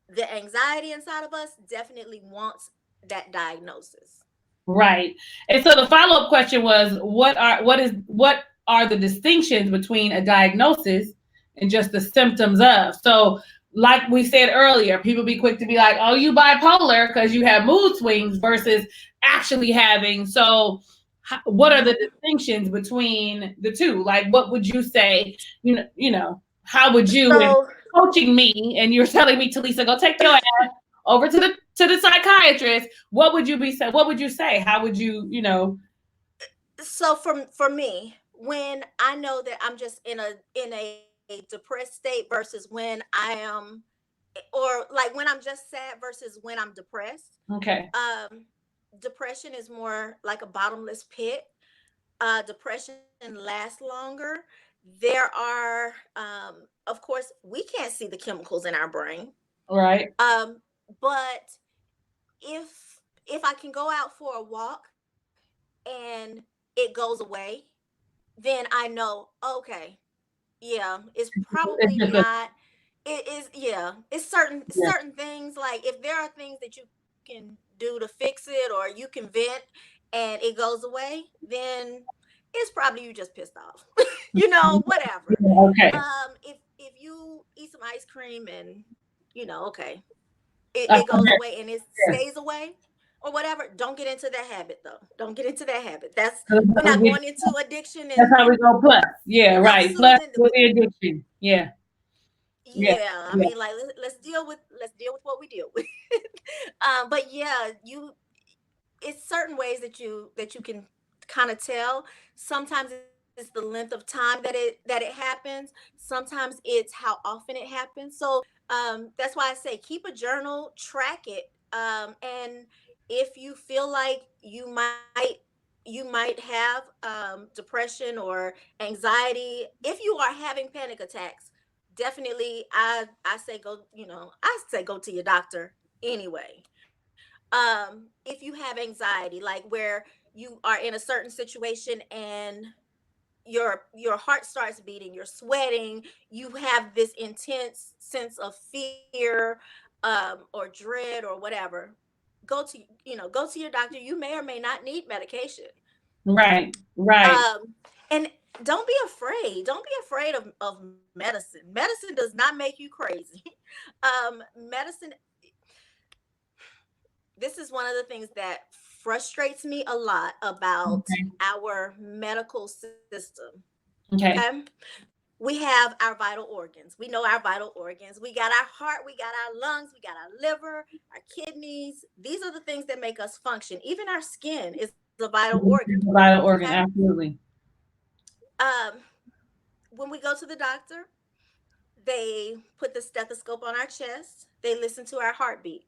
the anxiety inside of us definitely wants that diagnosis. Right. And so the follow-up question was, what are the distinctions between a diagnosis and just the symptoms of? So like we said earlier, people be quick to be like, oh, you bipolar because you have mood swings versus actually having. So what are the distinctions between the two? Like, what would you say, how would you, if So coaching me and you're telling me, Talisa, go take your ass over to the psychiatrist, what would you be say? What would you say? How would you? so for me, when I know that I'm just in a depressed state versus when I am, or like when I'm just sad versus when I'm depressed. Okay. Depression is more like a bottomless pit. Depression lasts longer. There are, of course, we can't see the chemicals in our brain. Right. But if I can go out for a walk and it goes away, then I know, okay, yeah, it's It's probably just a, not. It is, yeah. It's yeah. certain things, like if there are things that you can do to fix it, or you can vent and it goes away, then it's probably you just pissed off. Whatever. Yeah, okay. If you eat some ice cream and okay, it goes Okay. away and it Yeah. stays away or whatever. Don't get into that habit though. Don't get into that habit. That's That's We're how not we going into addiction that's how and we go plus. Yeah, right. Plus absolutely. with the addiction. Yeah. Yeah. Yeah, I Yeah. mean, like let's deal with what we deal with. But yeah, it's certain ways that you can kind of tell. Sometimes it's the length of time that it happens. Sometimes it's how often it happens. So that's why I say keep a journal, track it, and if you feel like you might have depression or anxiety, if you are having panic attacks, definitely I say go to your doctor anyway. If you have anxiety, like where you are in a certain situation and your heart starts beating, you're sweating, you have this intense sense of fear, or dread or whatever, go to your doctor. You may or may not need medication. Right. Right. And don't be afraid of medicine. Medicine does not make you crazy. Medicine, this is one of the things that frustrates me a lot about Okay. our medical system. Okay. Okay. We have our vital organs. We know our vital organs. We got our heart, we got our lungs, we got our liver, our kidneys. These are the things that make us function. Even our skin is a vital organ. Vital Okay. organ, absolutely. Um, when we go to the doctor, they put the stethoscope on our chest, they listen to our heartbeat,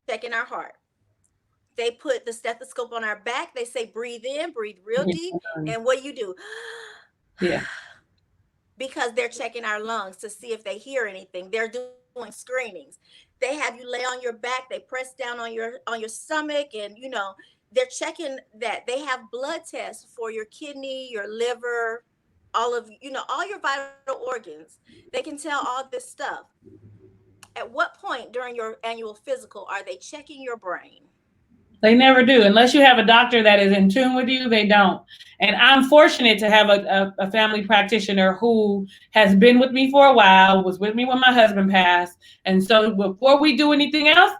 checking our heart. They put the stethoscope on our back. They say, breathe in, breathe real Yeah. deep. And what do? Yeah. Because they're checking our lungs to see if they hear anything. They're doing screenings. They have you lay on your back. They press down on your stomach, and they're checking that. They have blood tests for your kidney, your liver, all your vital organs. They can tell all this stuff. At what point during your annual physical are they checking your brain? They never do. Unless you have a doctor that is in tune with you, they don't. And I'm fortunate to have a family practitioner who has been with me for a while, was with me when my husband passed. And so before we do anything else,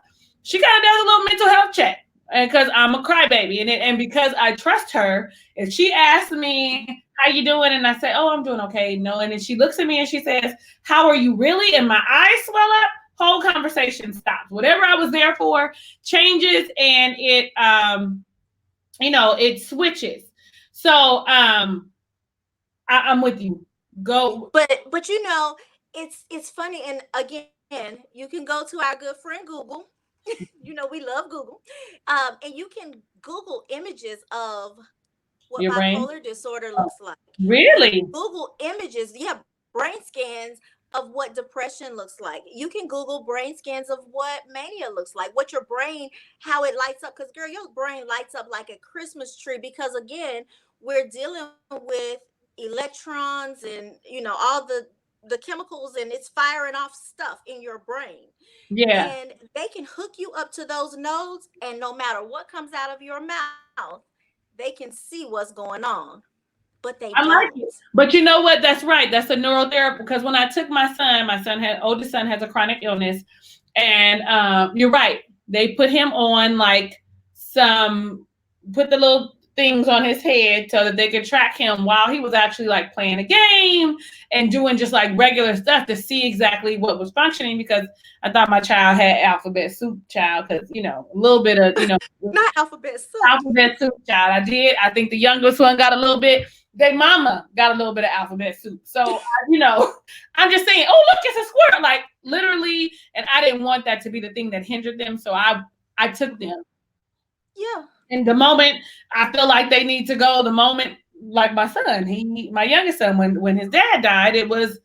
she kind of does a little mental health check. And because I'm a crybaby, and because I trust her, if she asks me, how you doing? And I say, oh, I'm doing okay. No. And then she looks at me and she says, how are you really? And my eyes swell up. Whole conversation stops. Whatever I was there for changes, and it switches. So I'm with you. Go. But it's funny, and again, you can go to our good friend Google. We love Google. And you can Google images of what Your brain. bipolar disorder Oh, looks like. You can really? Google images, yeah, brain scans of what depression looks like. You can Google brain scans of what mania looks like, what your brain, how it lights up. Because, girl, your brain lights up like a Christmas tree. Because, again, we're dealing with electrons and all the chemicals, and it's firing off stuff in your brain. Yeah. And they can hook you up to those nodes, and no matter what comes out of your mouth, they can see what's going on, but they I like don't. it. But you know what? That's right. That's a neurotherapy. Because when I took my son had oldest son has a chronic illness, and you're right. They put him on like some put the little things on his head so that they could track him while he was actually like playing a game and doing just like regular stuff to see exactly what was functioning. Because I thought my child had alphabet soup child, because a little bit of Not alphabet soup. alphabet soup child. I did. I think the youngest one got a little bit. Their mama got a little bit of alphabet soup. So, I'm just saying, oh, look, it's a squirrel. Like literally. And I didn't want that to be the thing that hindered them. So I took them. Yeah. And the moment I feel like they need to go, the moment, like my son, my youngest son, when his dad died, it was,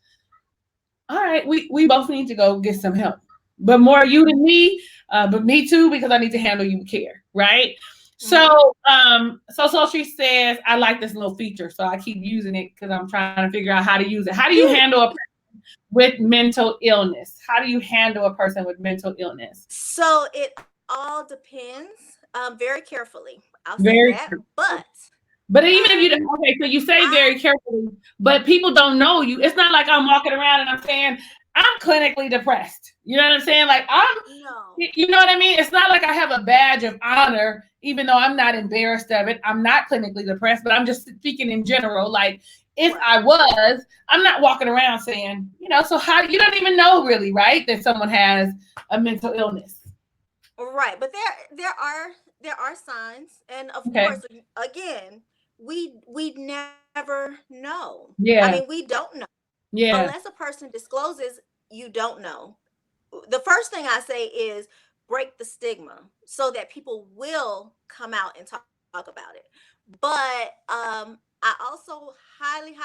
all right, we both need to go get some help. But more you than me, but me too, because I need to handle you with care, right? Mm-hmm. So she says, I like this little feature, so I keep using it because I'm trying to figure out how to use it. How do you handle a person with mental illness? How do you handle a person with mental illness? So it all depends, very carefully. I'll say Very that, true. but But even if you um, don't, okay, so you say I very carefully, but people don't know you. It's not like I'm walking around and I'm saying, I'm clinically depressed. You know what I'm saying? Like, no. you know what I mean? It's not like I have a badge of honor, even though I'm not embarrassed of it. I'm not clinically depressed, but I'm just speaking in general. Like, if Right. I was, I'm not walking around saying, so how, you don't even know really, right? That someone has a mental illness. Right, but there are signs, and of Okay. course, again, we never know. I mean, we Yeah. don't know unless Yeah. a person discloses. You don't know. The first thing I say is break the stigma so that people will come out and talk about it. But I also highly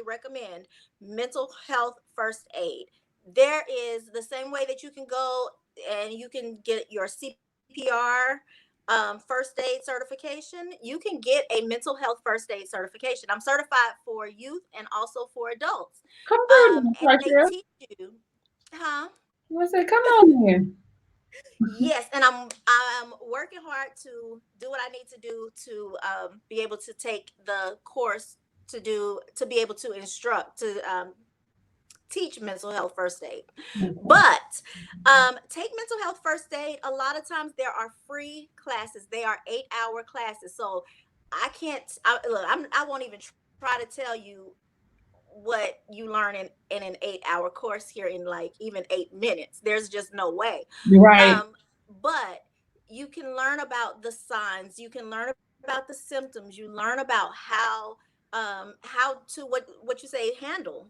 recommend mental health first aid. There is the same way that you can go and you can get your CPR, first aid certification. You can get a mental health first aid certification. I'm certified for youth and also for adults. Come on, And they Tarchelle. teach you, huh? I said, come on in. Yes, and I'm working hard to do what I need to do to be able to take the course to be able to instruct to teach mental health first aid. But take mental health first aid. A lot of times there are free classes. They are 8-hour classes. So I can't. Look, I won't even try to tell you what you learn in an 8-hour course here in like even 8 minutes. There's just no way. Right. Um, but you can learn about the signs. You can learn about the symptoms. You learn about how to what you say handle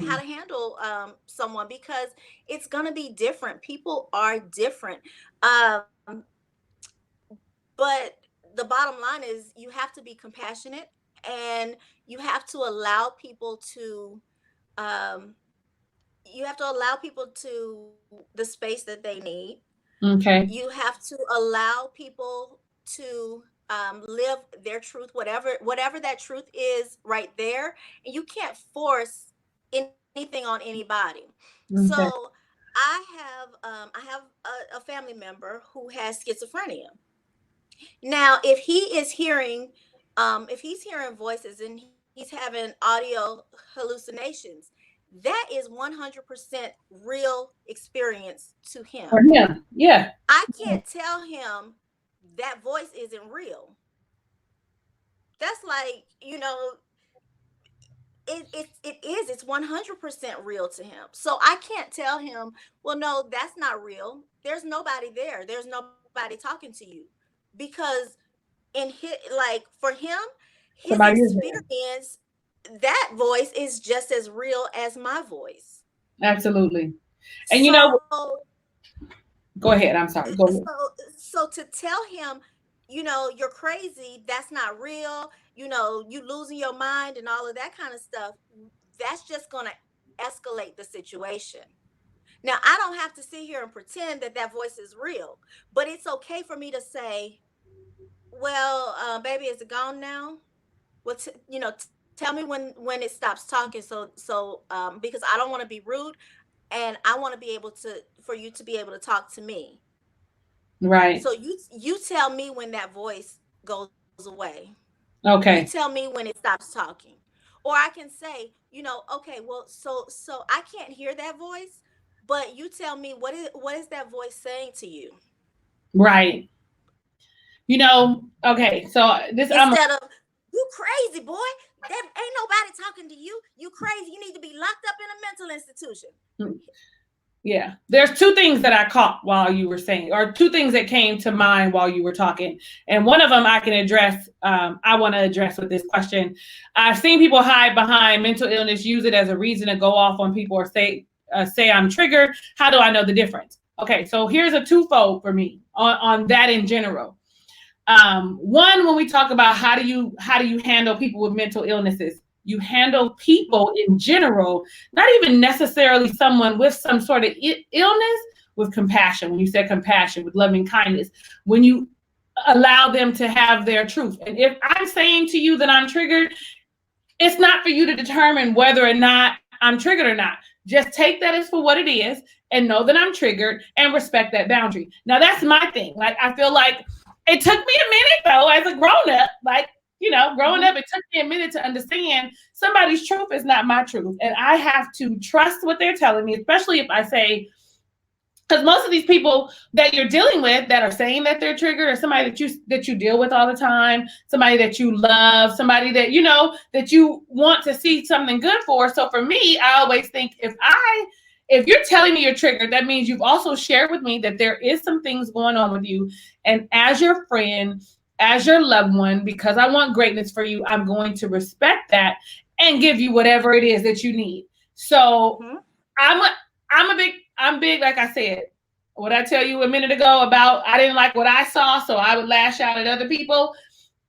how to Mhm. handle someone, because it's going to be different. People are different. Um, but the bottom line is you have to be compassionate, and you have to allow people to um, the space that they need. Okay. You have to allow people to live their truth, whatever that truth is right there. And you can't force anything on anybody. So Okay. I have a family member who has schizophrenia. Now, if he's hearing voices and he's having audio hallucinations, that is 100% real experience to him. For him. Yeah. I can't tell him that voice isn't real. That's like, it's 100% real to him. So I can't tell him, well, no, that's not real. There's nobody there. There's nobody talking to you. Because for him, his Somebody is there. experience, that voice is just as real as my voice. Absolutely. And So go ahead. I'm sorry. Go ahead. so to tell him, you're crazy, that's not real, you losing your mind and all of that kind of stuff, that's just going to escalate the situation. Now, I don't have to sit here and pretend that that voice is real, but it's okay for me to say, well, baby, is it gone now? Well, tell me Tell me when it stops talking. Because I don't want to be rude, and I want to be able to for you to be able to talk to me. Right. So you tell me when that voice goes away. You tell Okay. me when it stops talking. Or I can say, okay, well, so I can't hear that voice, but you tell me what is that voice saying to you? Right. Okay. So this I'm Instead of, you crazy boy, that ain't nobody talking to you. You crazy. You need to be locked up in a mental institution. Yeah, there's two things that I caught while you were saying, or two things that came to mind while you were talking. And one of them I can address. I want to address with this question. I've seen people hide behind mental illness, use it as a reason to go off on people or say I'm triggered. How do I know the difference? Okay, so here's a twofold for me on that in general. One, when we talk about how do you handle people with mental illnesses, you handle people in general, not even necessarily someone with some sort of illness, with compassion. When you said compassion, with loving kindness, when you allow them to have their truth. And if I'm saying to you that I'm triggered, it's not for you to determine whether or not I'm triggered or not. Just take that as for what it is and know that I'm triggered and respect that boundary. Now, that's my thing. Like, I feel like it took me a minute, though, as a grown up. Like, growing up, it took me a minute to understand somebody's truth is not my truth. And I have to trust what they're telling me, especially if I say, because most of these people that you're dealing with that are saying that they're triggered are somebody that you deal with all the time, somebody that you love, somebody that that you want to see something good for. So for me, I always think if you're telling me you're triggered, that means you've also shared with me that there is some things going on with you. And as your friend, as your loved one, because I want greatness for you, I'm going to respect that and give you whatever it is that you need. So Mm-hmm. I'm a I'm big, like I said. What I tell you a minute ago about I didn't like what I saw, so I would lash out at other people.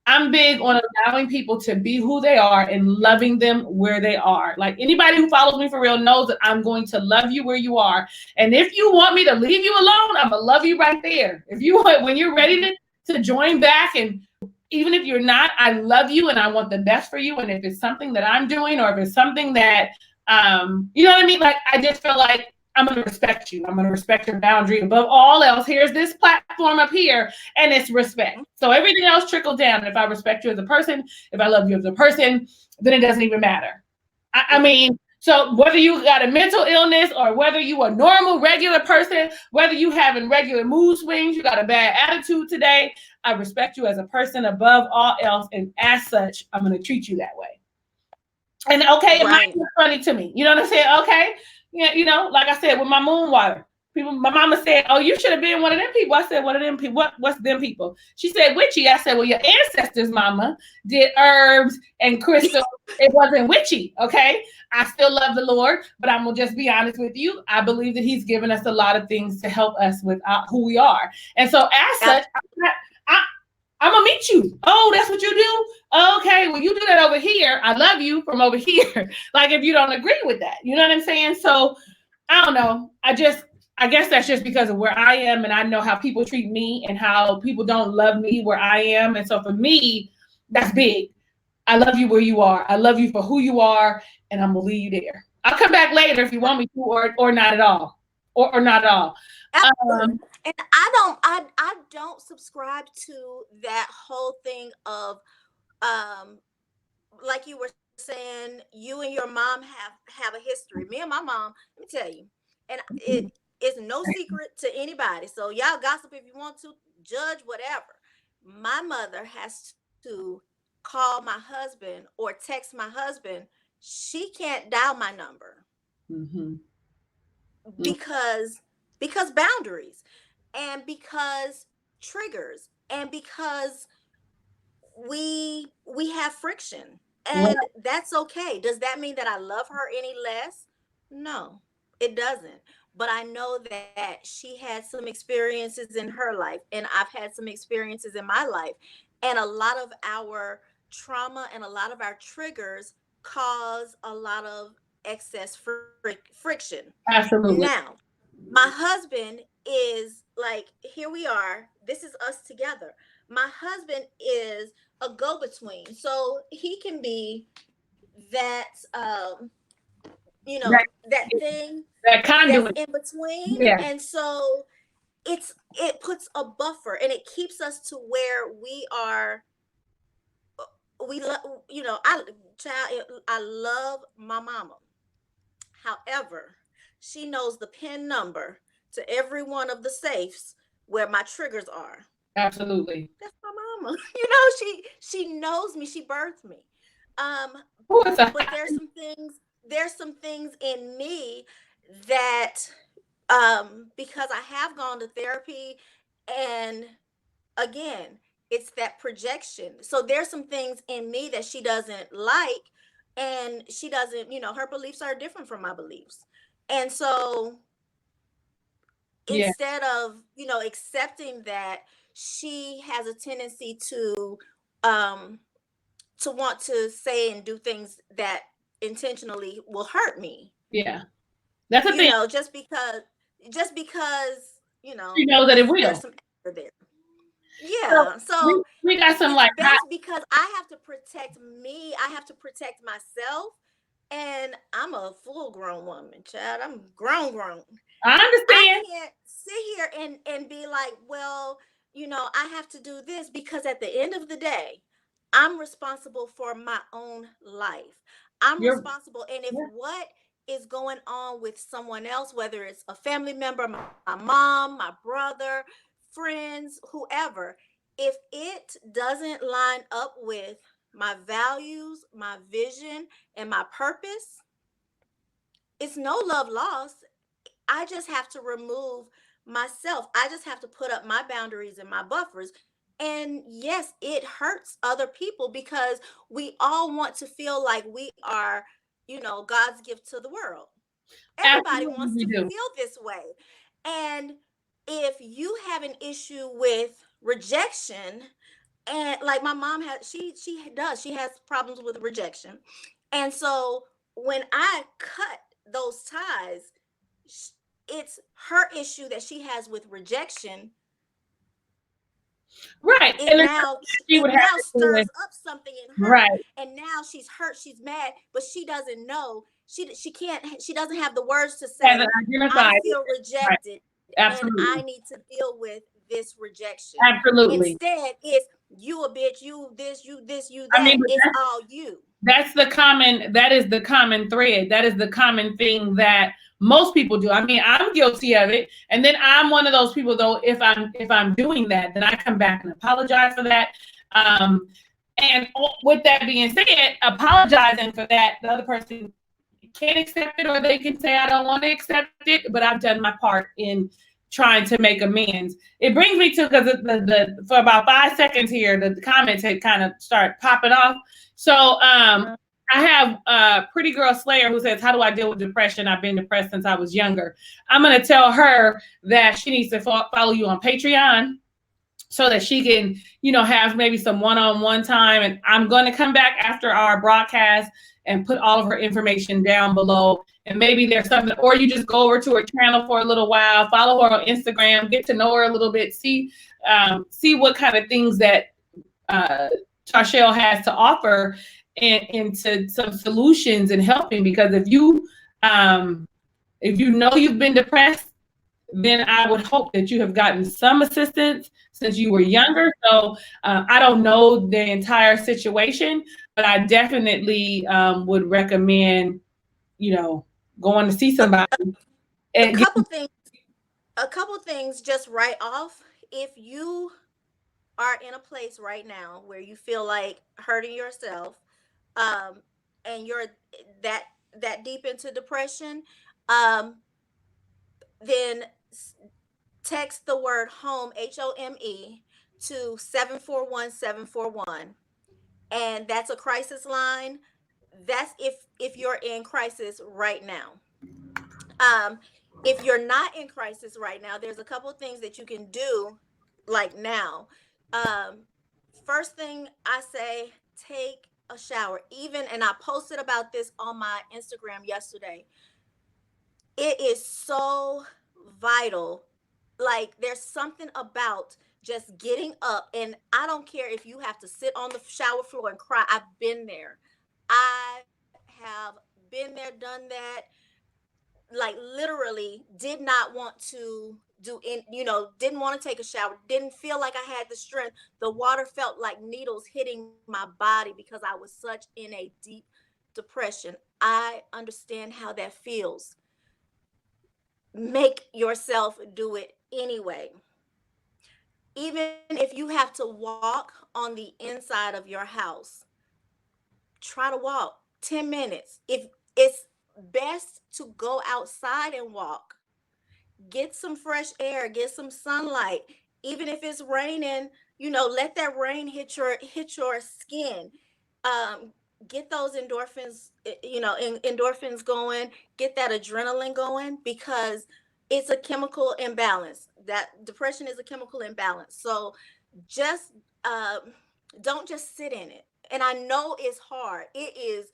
I'm big on allowing people to be who they are and loving them where they are. Like anybody who follows me for real knows that I'm going to love you where you are. And if you want me to leave you alone, I'm gonna love you right there. If you want, when you're ready to join back, and even if you're not, I love you and I want the best for you. And if it's something that I'm doing, or if it's something that you know what I mean? Like I just feel like I'm gonna respect you. I'm gonna respect your boundary. Above all else, here's this platform up here, and it's respect. So everything else trickles down. And if I respect you as a person, if I love you as a person, then it doesn't even matter. I mean, so whether you got a mental illness or whether you a normal, regular person, whether you having regular mood swings, you got a bad attitude today, I respect you as a person above all else. And as such, I'm going to treat you that way. And okay, it might Right. be funny to me. You know what I'm saying? Okay. Yeah, like I said, with my moon water. People, my mama said, "Oh, you should have been one of them people." I said, "One of them people? What's them people?" She said, "Witchy." I said, "Well, your ancestors, mama, did herbs and crystals. It wasn't witchy, okay? I still love the Lord, but I'm gonna just be honest with you. I believe that He's given us a lot of things to help us with who we are, and so as such, I, I'm gonna meet you. Oh, that's what you do? Okay, well, you do that over here. I love you from over here. Like if you don't agree with that, you know what I'm saying? So I don't know. I guess that's just because of where I am, and I know how people treat me and how people don't love me where I am. And so for me, that's big. I love you where you are. I love you for who you are, and I'm gonna leave you there. I'll come back later if you want me to, or not at all, or not at all. Absolutely. Um, And I don't subscribe to that whole thing of, um like you were saying, you and your mom have a history. Me and my mom, let me tell you, and it is no secret to anybody. So y'all gossip if you want to, judge whatever. My mother has to call my husband or text my husband. She can't dial my number mhm. because boundaries, and because triggers, and because we have friction, and that's okay. Does that mean that I love her any less? No, it doesn't. But I know that she had some experiences in her life, and I've had some experiences in my life, and a lot of our trauma and a lot of our triggers cause a lot of excess friction. Absolutely. Now, my husband is like, here we are, this is us together. My husband is a go-between, so he can be that That that thing that that's conduit. in between. Yeah, And so it puts a buffer, and it keeps us to where we are. We love, I love my mama. However, she knows the pin number to every one of the safes where my triggers are. absolutely. That's my mama. She knows me. She birthed me. Um, Who is a but there's some things in me that because I have gone to therapy, and again, it's that projection. So there's some things in me that she doesn't like, and she doesn't, her beliefs are different from my beliefs. And so yeah, instead of, accepting that, she has a tendency um to want to say and do things that intentionally will hurt me. yeah. That's the thing. Just because She knows that it there's will. some anger there. So Yeah, so we got some it's like hot. best because I have to protect me. I have to protect myself. And I'm a full grown woman, child. I'm grown. I I understand. can't sit here and be like, well, I have to do this, because at the end of the day, I'm responsible for my own life. I'm You're responsible. And if yeah, what is going on with someone else, whether it's a family member, my mom, my brother, friends, whoever, if it doesn't line up with my values, my vision, and my purpose, it's no love lost. I just have to remove myself. I just have to put up my boundaries and my buffers. And yes, it hurts other people, because we all want to feel like we are, God's gift to the world. Everybody absolutely wants we to do. feel this way. And if you have an issue with rejection, and like my mom has, she has problems with rejection. And so when I cut those ties, it's her issue that she has with rejection. Right. it And then now she it would have now to do it. stirs up something in her, Right. and now she's hurt, she's mad, but she doesn't know, she doesn't have the words to Haven't say, I identified it. feel Right. rejected, and I Absolutely. need to deal with this rejection. Absolutely. Instead, it's you a bitch, you this, you I mean, that. but It's all you. that is the common thread. That is the common thing that most people do. I mean, I'm guilty of it. And then I'm one of those people though, if I'm doing that, then I come back and apologize for that. Um, and with that being said, apologizing for that, the other person can't accept it, or they can say I don't want to accept it, but I've done my part in trying to make amends. It brings me to, because for about 5 seconds here, the comments had kind of started popping off. So I have Pretty Girl Slayer who says, how do I deal with depression? I've been depressed since I was younger. I'm going to tell her that she needs to follow you on Patreon so that she can, have maybe some one-on-one time. And I'm going to come back after our broadcast and put all of her information down below. And maybe there's something, or you just go over to her channel for a little while, follow her on Instagram, get to know her a little bit, see what kind of things that uh, Tarchelle has to offer, and into some solutions and helping. Because if you know you've been depressed, then I would hope that you have gotten some assistance since you were younger. So I don't know the entire situation, but I definitely would recommend, going to see a, somebody. a And couple things a couple things just right off. If you are in a place right now where you feel like hurting yourself, um and you're that that deep into depression, um then text the word home, HOME, to 741-741, and that's a crisis line. That's if you're in crisis right now. um if you're not in crisis right now, there's a couple of things that you can do, like now. um First thing I say, take a shower. Even, and I posted about this on my Instagram yesterday, it is so vital. Like, there's something about just getting up, and I don't care if you have to sit on the shower floor and cry. I've been there. I have been there, done that, like literally did not want to do in, didn't want to take a shower, didn't feel like I had the strength. The water felt like needles hitting my body because I was such in a deep depression. I understand how that feels. Make yourself do it anyway. Even if you have to walk on the inside of your house, try to walk 10 minutes. If it's best to go outside and walk, get some fresh air, get some sunlight. Even if it's raining, let that rain hit your skin. Um, get those endorphins, endorphins going, get that adrenaline going, because it's a chemical imbalance. That depression is a chemical imbalance. So just don't just sit in it. And I know it's hard. It is,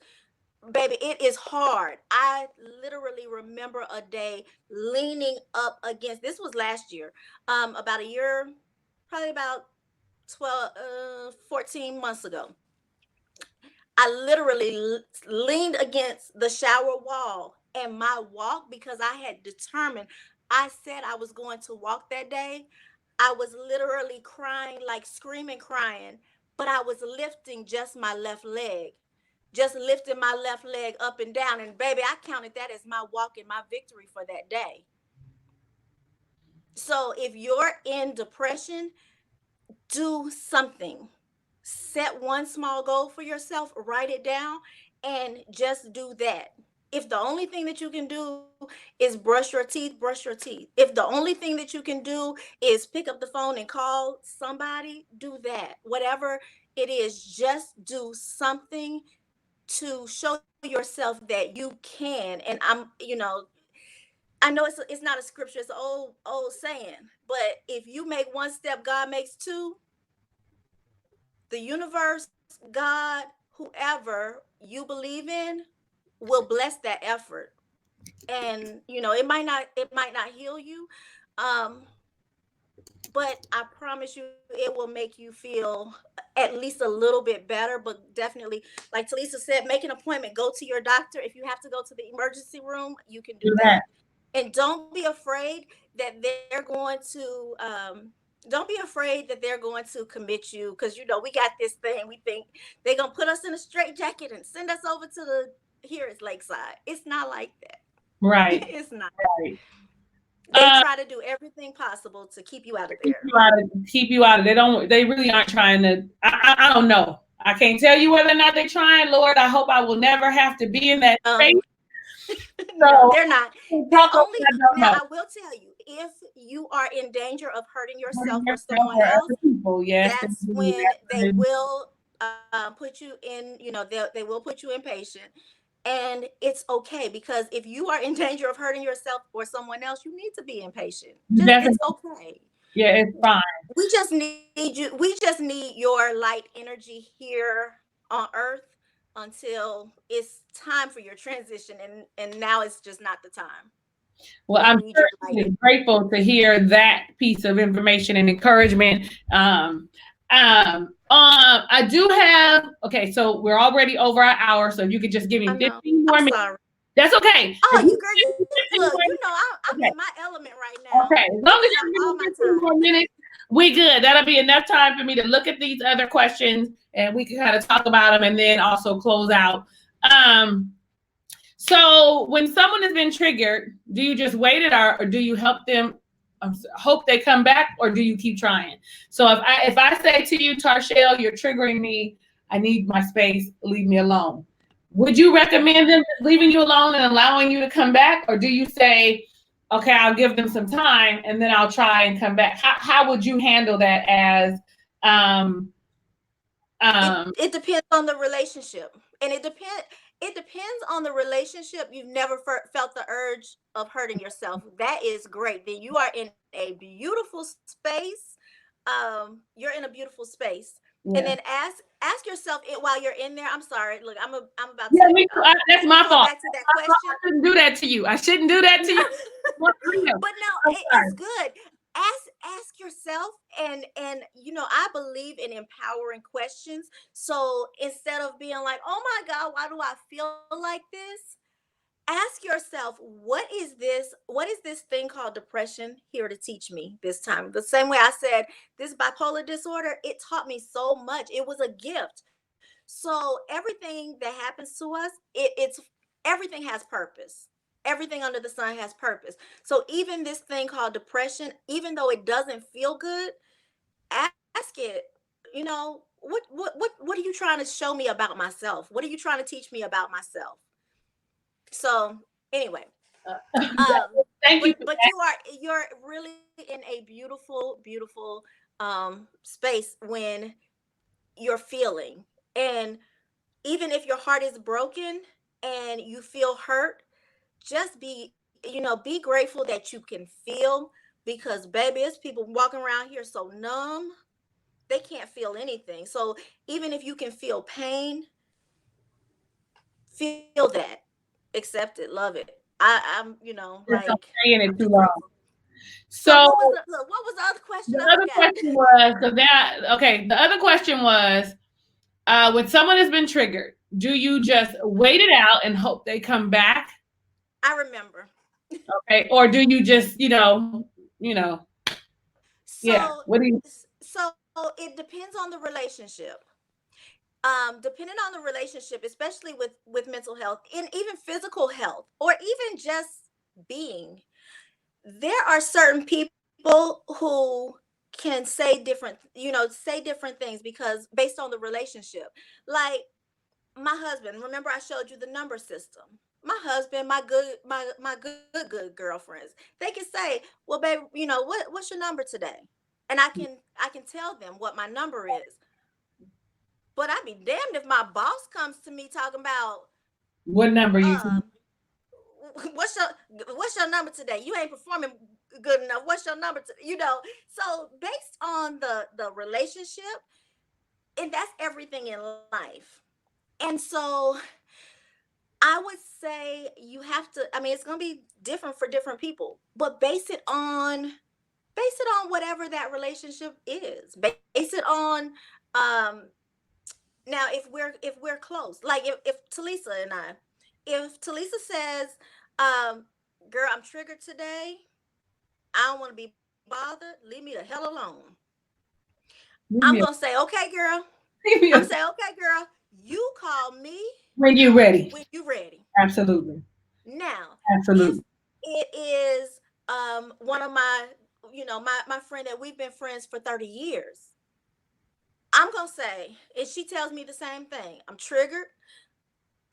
baby, it is hard. I literally remember a day leaning up against, this was last year, about a year, probably about 14 months ago. I literally leaned against the shower wall, and my walk, because I had determined, I said I was going to walk that day. I was literally crying, like screaming, crying, but I was lifting just my left leg, just lifting my left leg up and down. And baby, I counted that as my walk and my victory for that day. So if you're in depression, do something. Set one small goal for yourself, write it down, and just do that. If the only thing that you can do is brush your teeth, brush your teeth. If the only thing that you can do is pick up the phone and call somebody, do that. Whatever it is, just do something to show yourself that you can. And I know it's not a scripture, it's an old saying, but if you make one step, God makes two. The universe, God, whoever you believe in, will bless that effort. And it might not heal you, um, but I promise you it will make you feel at least a little bit better. But definitely, like Talisa said, make an appointment, go to your doctor. If you have to go to the emergency room, you can do that. And don't be afraid that they're going to commit you, because we got this thing. We think they're gonna put us in a straitjacket and send us over to here is Lakeside. It's not like that. Right. It's not. Right. They try to do everything possible to keep you out of there. Keep you out of. They really aren't trying to. I don't know. I can't tell you whether or not they're trying. Lord, I hope I will never have to be in that space. No, they're not. Now, I will tell you, if you are in danger of hurting yourself or someone else, that's when they will put you in. They will put you in patient. And it's okay, because if you are in danger of hurting yourself or someone else, you need to be impatient. It's okay. Yeah, it's fine. We just need you. We just need your light energy here on Earth until it's time for your transition. And now it's just not the time. Well, I'm certainly grateful to hear that piece of information and encouragement. I do have, okay, so we're already over an hour, so if you could just give me 15 more minutes. Sorry. That's okay. Oh, you girl, I'm in my element right now. Okay, as long as you give me 15 more minutes, we good. That'll be enough time for me to look at these other questions, and we can kind of talk about them and then also close out. So when someone has been triggered, do you just wait it, or do you help them hope they come back, or do you keep trying? So if I say to you, Tarchelle, you're triggering me, I need my space, leave me alone, would you recommend them leaving you alone and allowing you to come back? Or do you say, okay, I'll give them some time and then I'll try and come back? How would you handle that as it depends on the relationship. And it depends on the relationship. You've never felt the urge of hurting yourself. That is great. Then you are in a beautiful space. You're in a beautiful space. Yeah. And then ask yourself it while you're in there. I'm sorry. Look, I'm about to. That's my fault. Back to that question. I shouldn't do that to you. I shouldn't do that to you. But no, it's good. ask yourself, and I believe in empowering questions. So instead of being like, oh my God, why do I feel like this, ask yourself, what is this thing called depression here to teach me this time? The same way I said this bipolar disorder, it taught me so much. It was a gift. So everything that happens to us, it's everything has purpose. Everything under the sun has purpose. So even this thing called depression, even though it doesn't feel good, ask it, what are you trying to show me about myself? What are you trying to teach me about myself? So anyway, Thank you for but you're really in a beautiful space when you're feeling. And even if your heart is broken and you feel hurt, just be grateful that you can feel, because baby, it's people walking around here so numb, they can't feel anything. So even if you can feel pain, feel that, accept it, love it. I'm just like, saying I'm it too just long. grateful. So So what was the other question? the I other forgot. question was, so that okay, the other question was, when someone has been triggered, do you just wait it out and hope they come back? I remember. Okay. Or do you just, yeah. So What do you so it depends on the relationship. Depending on the relationship, especially with mental health and even physical health, or even just being, there are certain people who can say different things because based on the relationship. Like my husband, remember I showed you the number system. My husband, my good girlfriends, they can say, well babe, what's your number today, and I can tell them what my number is. But I'd be damned if my boss comes to me talking about, what number you um what's your number today? You ain't performing good enough. What's your number So based on the relationship, and that's everything in life. And so I would say you have to, I mean, it's going to be different for different people, but base it on whatever that relationship is. Base it on, um now if we're close, like if Talisa and if Talisa says, um girl, I'm triggered today, I don't want to be bothered, leave me the hell alone. I'm leave me gonna say, okay, girl. leave me I'm say, okay, girl, you call me when you're ready. when you ready. Absolutely. Now, if Absolutely. it is one of my friend that we've been friends for 30 years, I'm gonna say, and she tells me the same thing. I'm triggered,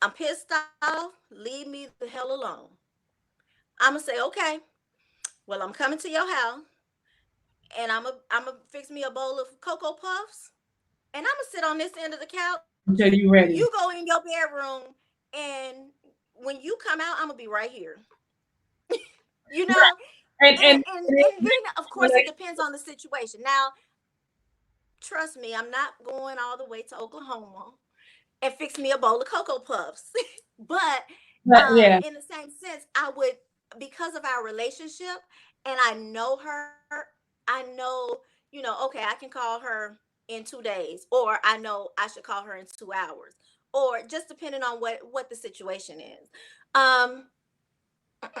I'm pissed off, leave me the hell alone. I'm gonna say, okay, well, I'm coming to your house, and I'm gonna fix me a bowl of Cocoa Puffs, and I'm gonna sit on this end of the couch. Until you're You ready. go in your bedroom, and when you come out, I'm gonna be right here. You know, And and and, and and and then of course it like, depends on the situation. Now, trust me, I'm not going all the way to Oklahoma and fix me a bowl of Cocoa Puffs, but yeah. in the same sense, I would, because of our relationship, and I know her. I know, okay, I can call her in 2 days, or I know I should call her in 2 hours, or just depending on what the situation is. Um,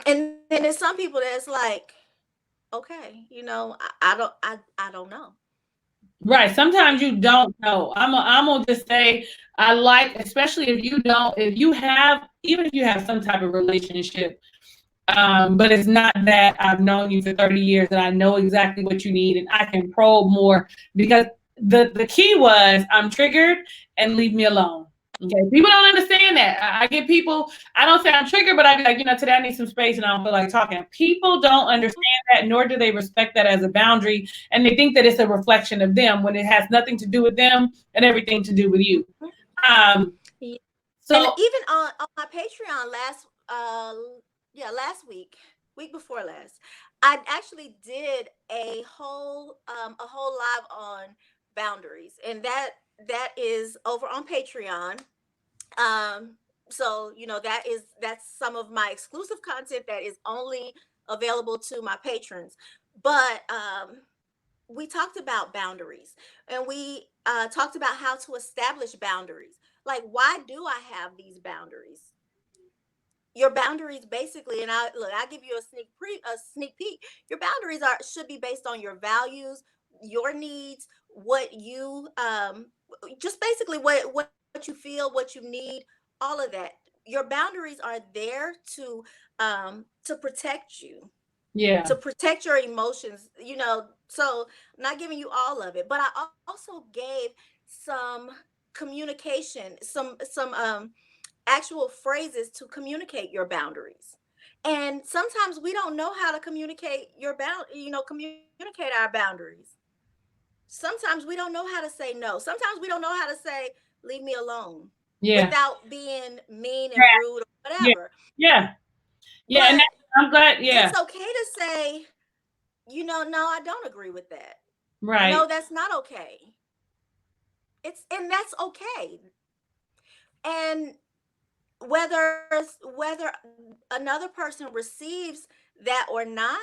and then there's some people that's like, okay, I don't know. Right. Sometimes you don't know. I'm gonna just say I like, especially if you have, even if you have some type of relationship, but it's not that I've known you for 30 years and I know exactly what you need and I can probe more, because the key was I'm triggered and leave me alone. Okay. People don't understand that. I get people, I don't say I'm triggered, but I be like, today I need some space and I don't feel like talking. People don't understand that, nor do they respect that as a boundary. And they think that it's a reflection of them when it has nothing to do with them and everything to do with you. Um, Yeah. And so even on my Patreon last week before last, I actually did a whole live on boundaries, and that is over on Patreon. So that's some of my exclusive content that is only available to my patrons. But we talked about boundaries, and we talked about how to establish boundaries. Like, why do I have these boundaries? Your boundaries basically, and I give you a sneak peek. Your boundaries are should be based on your values, your needs, what you just basically what you feel, what you need, all of that. Your boundaries are there to protect you, Yeah. to protect your emotions, so I'm not giving you all of it, but I also gave some communication, some actual phrases to communicate your boundaries. And sometimes we don't know how to communicate communicate our boundaries. Sometimes we don't know how to say no. Sometimes we don't know how to say leave me alone Yeah. without being mean and rude or Yeah. whatever. Yeah. Yeah. And But I'm glad. Yeah. it's okay to say, no, I don't agree with that. Right. No, that's not okay. And that's okay. And whether another person receives that or not,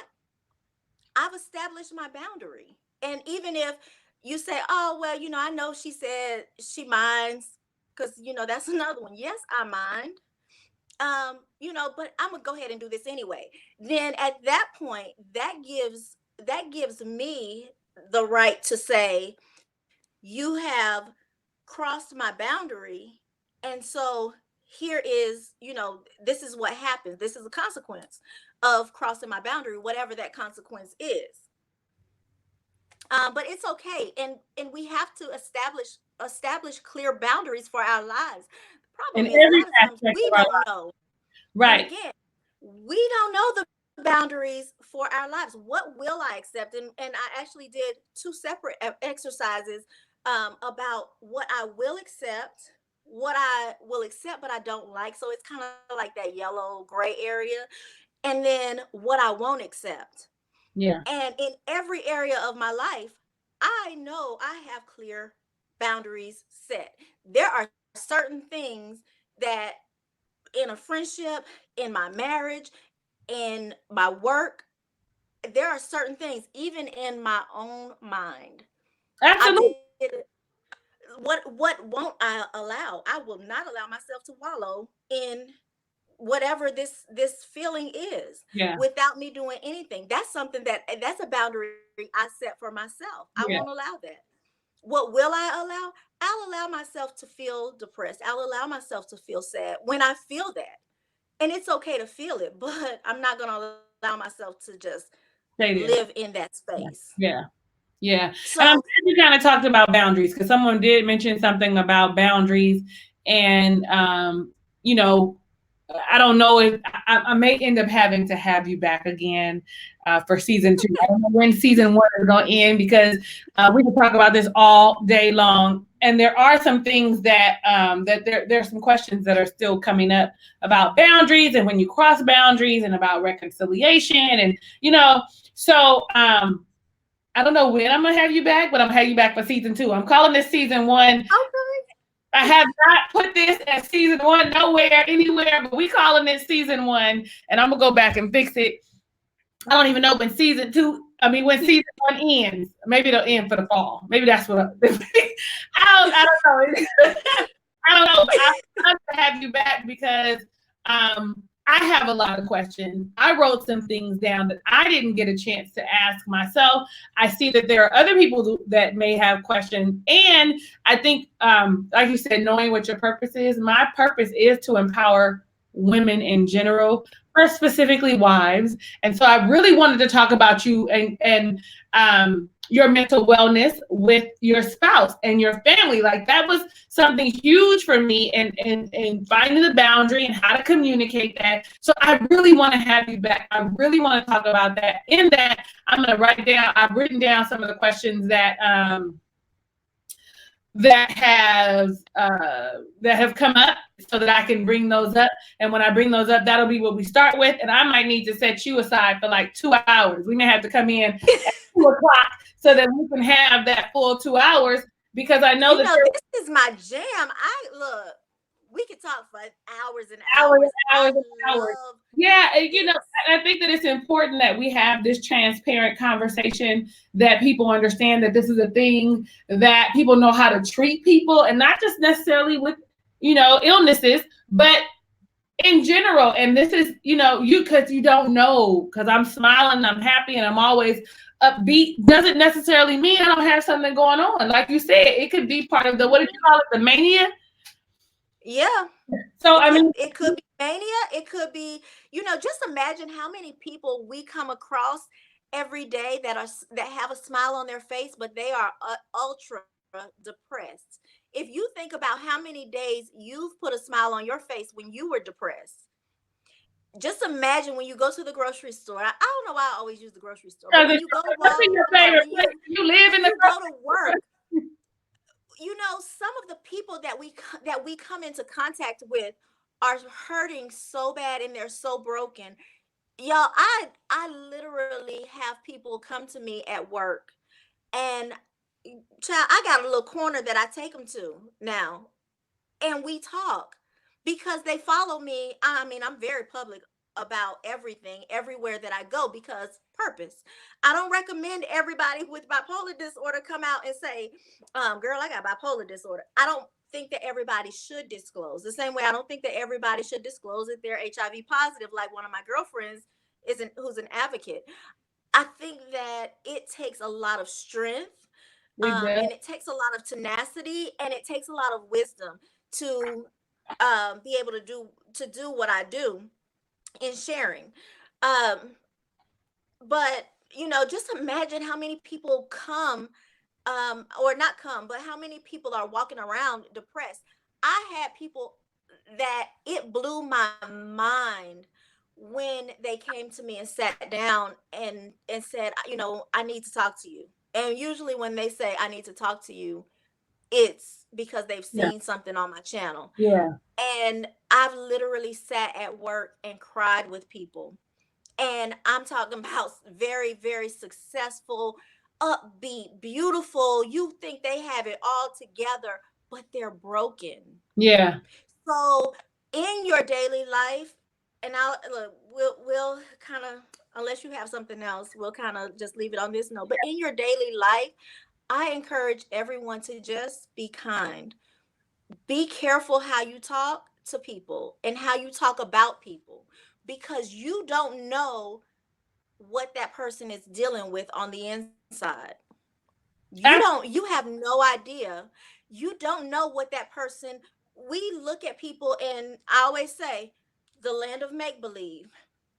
I've established my boundary. And even if you say, oh well, I know she said she minds, because that's another one. Yes, I mind. But I'm gonna go ahead and do this anyway. Then at that point, that gives me the right to say, you have crossed my boundary, and so here is, this is what happens. This is a consequence of crossing my boundary, whatever that consequence is. But it's okay, and we have to establish clear boundaries for our lives. The In problem is, a every lot of times aspect we of our don't life. know. And Right. again, we don't know the boundaries for our lives. What will I accept? And I actually did two separate exercises about what I will accept, what I will accept but I don't like. So it's kind of like that yellow gray area. And then what I won't accept. Yeah. And in every area of my life, I know I have clear boundaries set. There are certain things that, in a friendship, in my marriage, in my work, there are certain things, even in my own mind. I Absolutely. did what won't I allow? I will not allow myself to wallow in whatever this feeling is Yeah. without me doing anything. That's a boundary I set for myself. I Yeah. won't allow that. What will I allow? I'll allow myself to feel depressed. I'll allow myself to feel sad when I feel that. And it's okay to feel it, but I'm not going to allow myself to just Stay there. live in that Yeah. space. Yeah. Yeah. And I'm So, glad you kind of talked about boundaries, because someone did mention something about boundaries. And, you know, I don't know if I may end up having to have you back again for season 2. I okay. don't know when season 1 is going to end, because we can talk about this all day long. And there are some things that there's some questions that are still coming up about boundaries, and when you cross boundaries, and about reconciliation, and so I don't know when I'm gonna have you back, but I'm gonna have you back for season 2. I'm calling this season 1. Okay. I have not put this as season 1 nowhere, anywhere, but we calling this season 1, and I'm gonna go back and fix it. I don't even know when season 2. I mean, when season 1 ends. Maybe it'll end for the fall. Maybe that's what I don't know. I don't know. But I love to have you back, because I have a lot of questions. I wrote some things down that I didn't get a chance to ask myself. I see that there are other people that may have questions. And I think, like you said, knowing what your purpose is, my purpose is to empower women in general, or specifically wives. And so I really wanted to talk about you and your mental wellness with your spouse and your family. Like, that was something huge for me, and finding the boundary and how to communicate that. So I really want to have you back. I really want to talk about that. In that, I've written down some of the questions that have come up, so that I can bring those up. And when I bring those up, that'll be what we start with. And I might need to set you aside for like 2 hours. We may have to come in at 2 o'clock so that we can have that full 2 hours, because I know that This is my jam. I look. we could talk for hours and Hours hours. and I hours and hours. love Yeah, you know, this. I think that it's important that we have this transparent conversation, that people understand that this is a thing, that people know how to treat people, and not just necessarily with, you know, illnesses, but in general. And this is, you know, because you don't know, because I'm smiling, I'm happy, and I'm always upbeat, doesn't necessarily mean I don't have something going on. Like you said, it could be part of the, what did you call it, the mania? Yeah. So I mean, It could be mania. It could be, just imagine how many people we come across every day that have a smile on their face, but they are ultra depressed. If you think about how many days you've put a smile on your face when you were depressed, just imagine when you go to the grocery store. I don't know why I always use the grocery store, but when you go to what's your Walmart, favorite place? You live in when the you go to work, some of the people that we come into contact with are hurting so bad and they're so broken. Y'all, I literally have people come to me at work, and child, I got a little corner that I take them to now, and we talk because they follow me. I mean, I'm very public about everything everywhere that I go because purpose. I don't recommend everybody with bipolar disorder come out and say, girl, I got bipolar disorder. I don't think that everybody should disclose. The same way I don't think that everybody should disclose that they're HIV positive, like one of my girlfriends who's an advocate. I think that it takes a lot of strength, we do. and it takes a lot of tenacity, and it takes a lot of wisdom to be able to do what I do in sharing. Um, but just imagine how many people come, or not come, but how many people are walking around depressed. I had people that it blew my mind when they came to me and sat down and said, I need to talk to you. And usually when they say I need to talk to you, it's because they've Yeah. seen something on my channel. Yeah. And I've literally sat at work and cried with people. And I'm talking about very, very successful, upbeat, beautiful. You think they have it all together, but they're broken. Yeah. So in your daily life, and I'll look, we'll kind of, unless you have something else, we'll kind of just leave it on this note. But in your daily life, I encourage everyone to just be kind. Be careful how you talk to people and how you talk about people, because you don't know what that person is dealing with on the inside. You have no idea. You don't know what that person, we look at people, and I always say the land of make believe.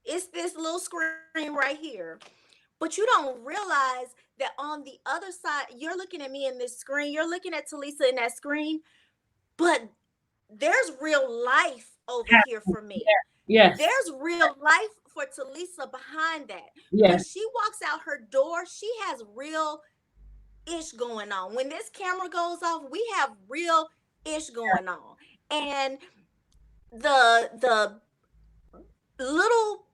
It's this little screen right here. But you don't realize that on the other side, you're looking at me in this screen, you're looking at Talisa in that screen, but there's real life over here for me. Yes. There's real life for Talisa behind that. When Yes. she walks out her door, she has real ish going on. When this camera goes off, we have real ish going on. And the little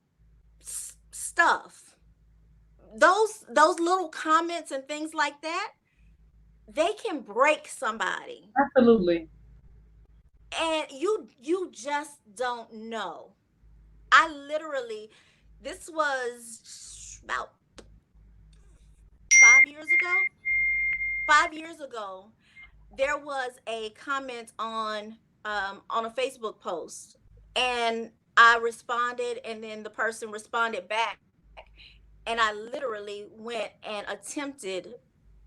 stuff, those little comments and things like that, they can break somebody. Absolutely. And you just don't know. I literally, this was about 5 years ago. 5 years ago, there was a comment on a Facebook post, and I responded, and then the person responded back, and I literally went and attempted,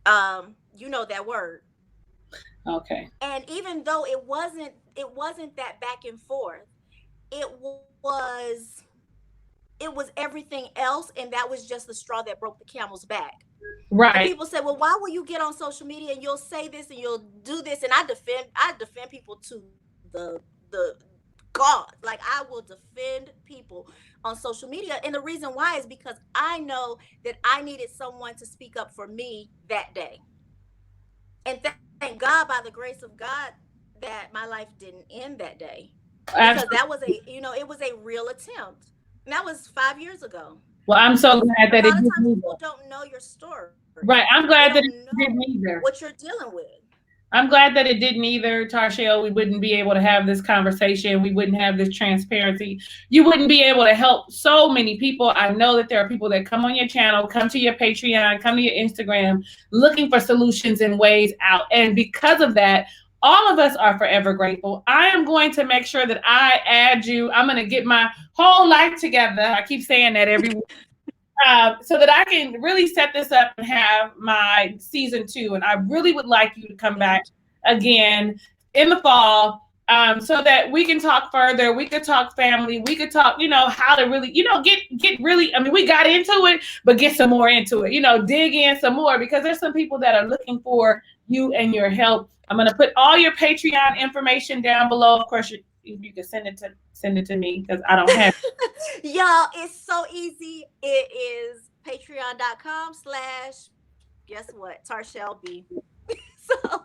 that word. Okay. And even though it wasn't that back and forth, it was it was everything else, and that was just the straw that broke the camel's back. And Right. people say, well, why will you get on social media and you'll say this and you'll do this? And I defend people to the God. Like, I will defend people on social media. And the reason why is because I know that I needed someone to speak up for me that day. And thank God, by the grace of God, that my life didn't end that day. Because that was Absolutely. it was a real attempt. And that was 5 years ago. Well, I'm so But glad a that it lot of didn't times people either. don't know your story. Right. They I'm don't glad that it know didn't what either. you're dealing with. I'm glad that it didn't either, Tarchelle. We wouldn't be able to have this conversation. We wouldn't have this transparency. You wouldn't be able to help so many people. I know that there are people that come on your channel, come to your Patreon, come to your Instagram, looking for solutions and ways out. And because of that, all of us are forever grateful. I am going to make sure that I add you. I'm going to get my whole life together. I keep saying that every week. So that I can really set this up and have my season 2. And I really would like you to come back again in the fall, so that we can talk further. We could talk family. We could talk, how to really, get really. I mean, we got into it, but get some more into it. Dig in some more, because there's some people that are looking for you and your help. I'm gonna put all your Patreon information down below. Of course, you can send it to me, because I don't have. Y'all, it's so easy. It is patreon.com/ guess what? Tarchelle B. So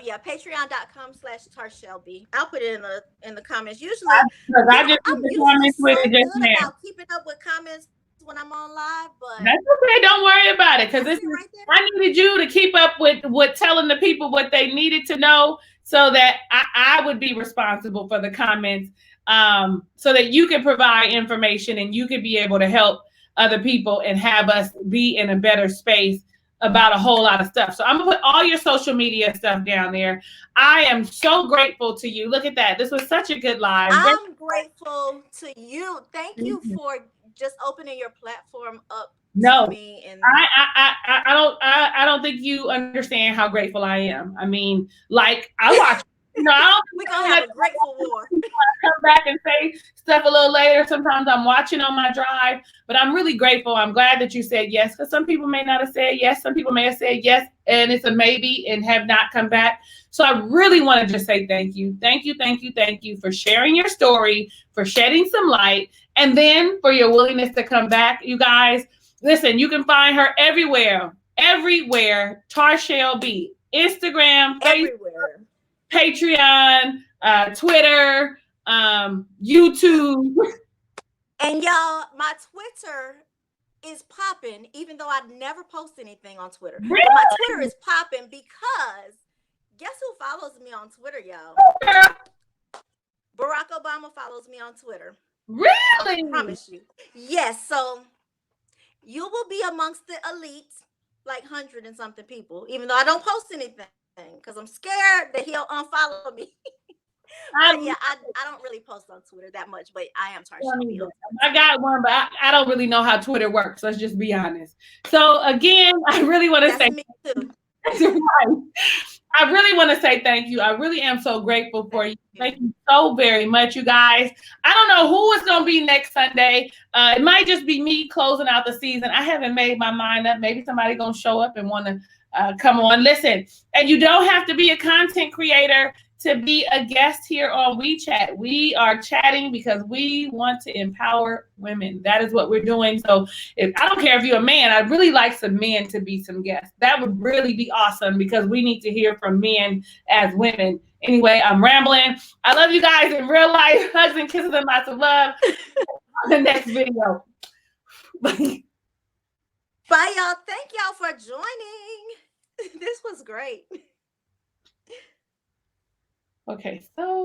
yeah, patreon.com/ Tarchelle B. I'll put it in the comments. Usually I just I'm the usually comments with so it just good now. about keeping up with comments when I'm on live, but that's okay. Don't worry about it, because right I needed you to keep up with telling the people what they needed to know, so that I would be responsible for the comments, so that you can provide information and you can be able to help other people and have us be in a better space about a whole lot of stuff. So I'm gonna put all your social media stuff down there. I am so grateful to you. Look at that. This was such a good live. I'm grateful to you. Thank you for just opening your platform up to me. And I don't think you understand how grateful I am. I mean, like, I watch. We're gonna have a grateful war. Come back and say stuff a little later. Sometimes I'm watching on my drive, but I'm really grateful. I'm glad that you said yes, because some people may not have said yes. Some people may have said yes and it's a maybe and have not come back. So I really want to just say thank you. Thank you for sharing your story, for shedding some light, and then for your willingness to come back. You guys, listen, you can find her everywhere. Tarchelle B. Instagram, Everywhere. Facebook, Patreon, Twitter, YouTube. And y'all, my Twitter is popping, even though I never post anything on Twitter. Really? But my Twitter is popping because guess who follows me on Twitter, y'all? Barack Obama follows me on Twitter. Really? I promise you. Yes. So you will be amongst the elite, like 100 and something people, even though I don't post anything because I'm scared that he'll unfollow me. But yeah, I don't really post on Twitter that much, but I am Tarchelle B. I got one, but I don't really know how Twitter works. Let's just be honest. So again, I really want to say me too. I really want to say thank you. I really am so grateful for you. Thank you so very much, you guys. I don't know who is going to be next Sunday. It might just be me closing out the season. I haven't made my mind up. Maybe somebody going to show up and want to come on. Listen, and you don't have to be a content creator to be a guest here on WeChat. We are chatting because we want to empower women. That is what we're doing. So I don't care if you're a man, I'd really like some men to be some guests. That would really be awesome, because we need to hear from men as women. Anyway, I'm rambling. I love you guys in real life. Hugs and kisses and lots of love. On the next video. Bye, y'all. Thank y'all for joining. This was great. Okay, so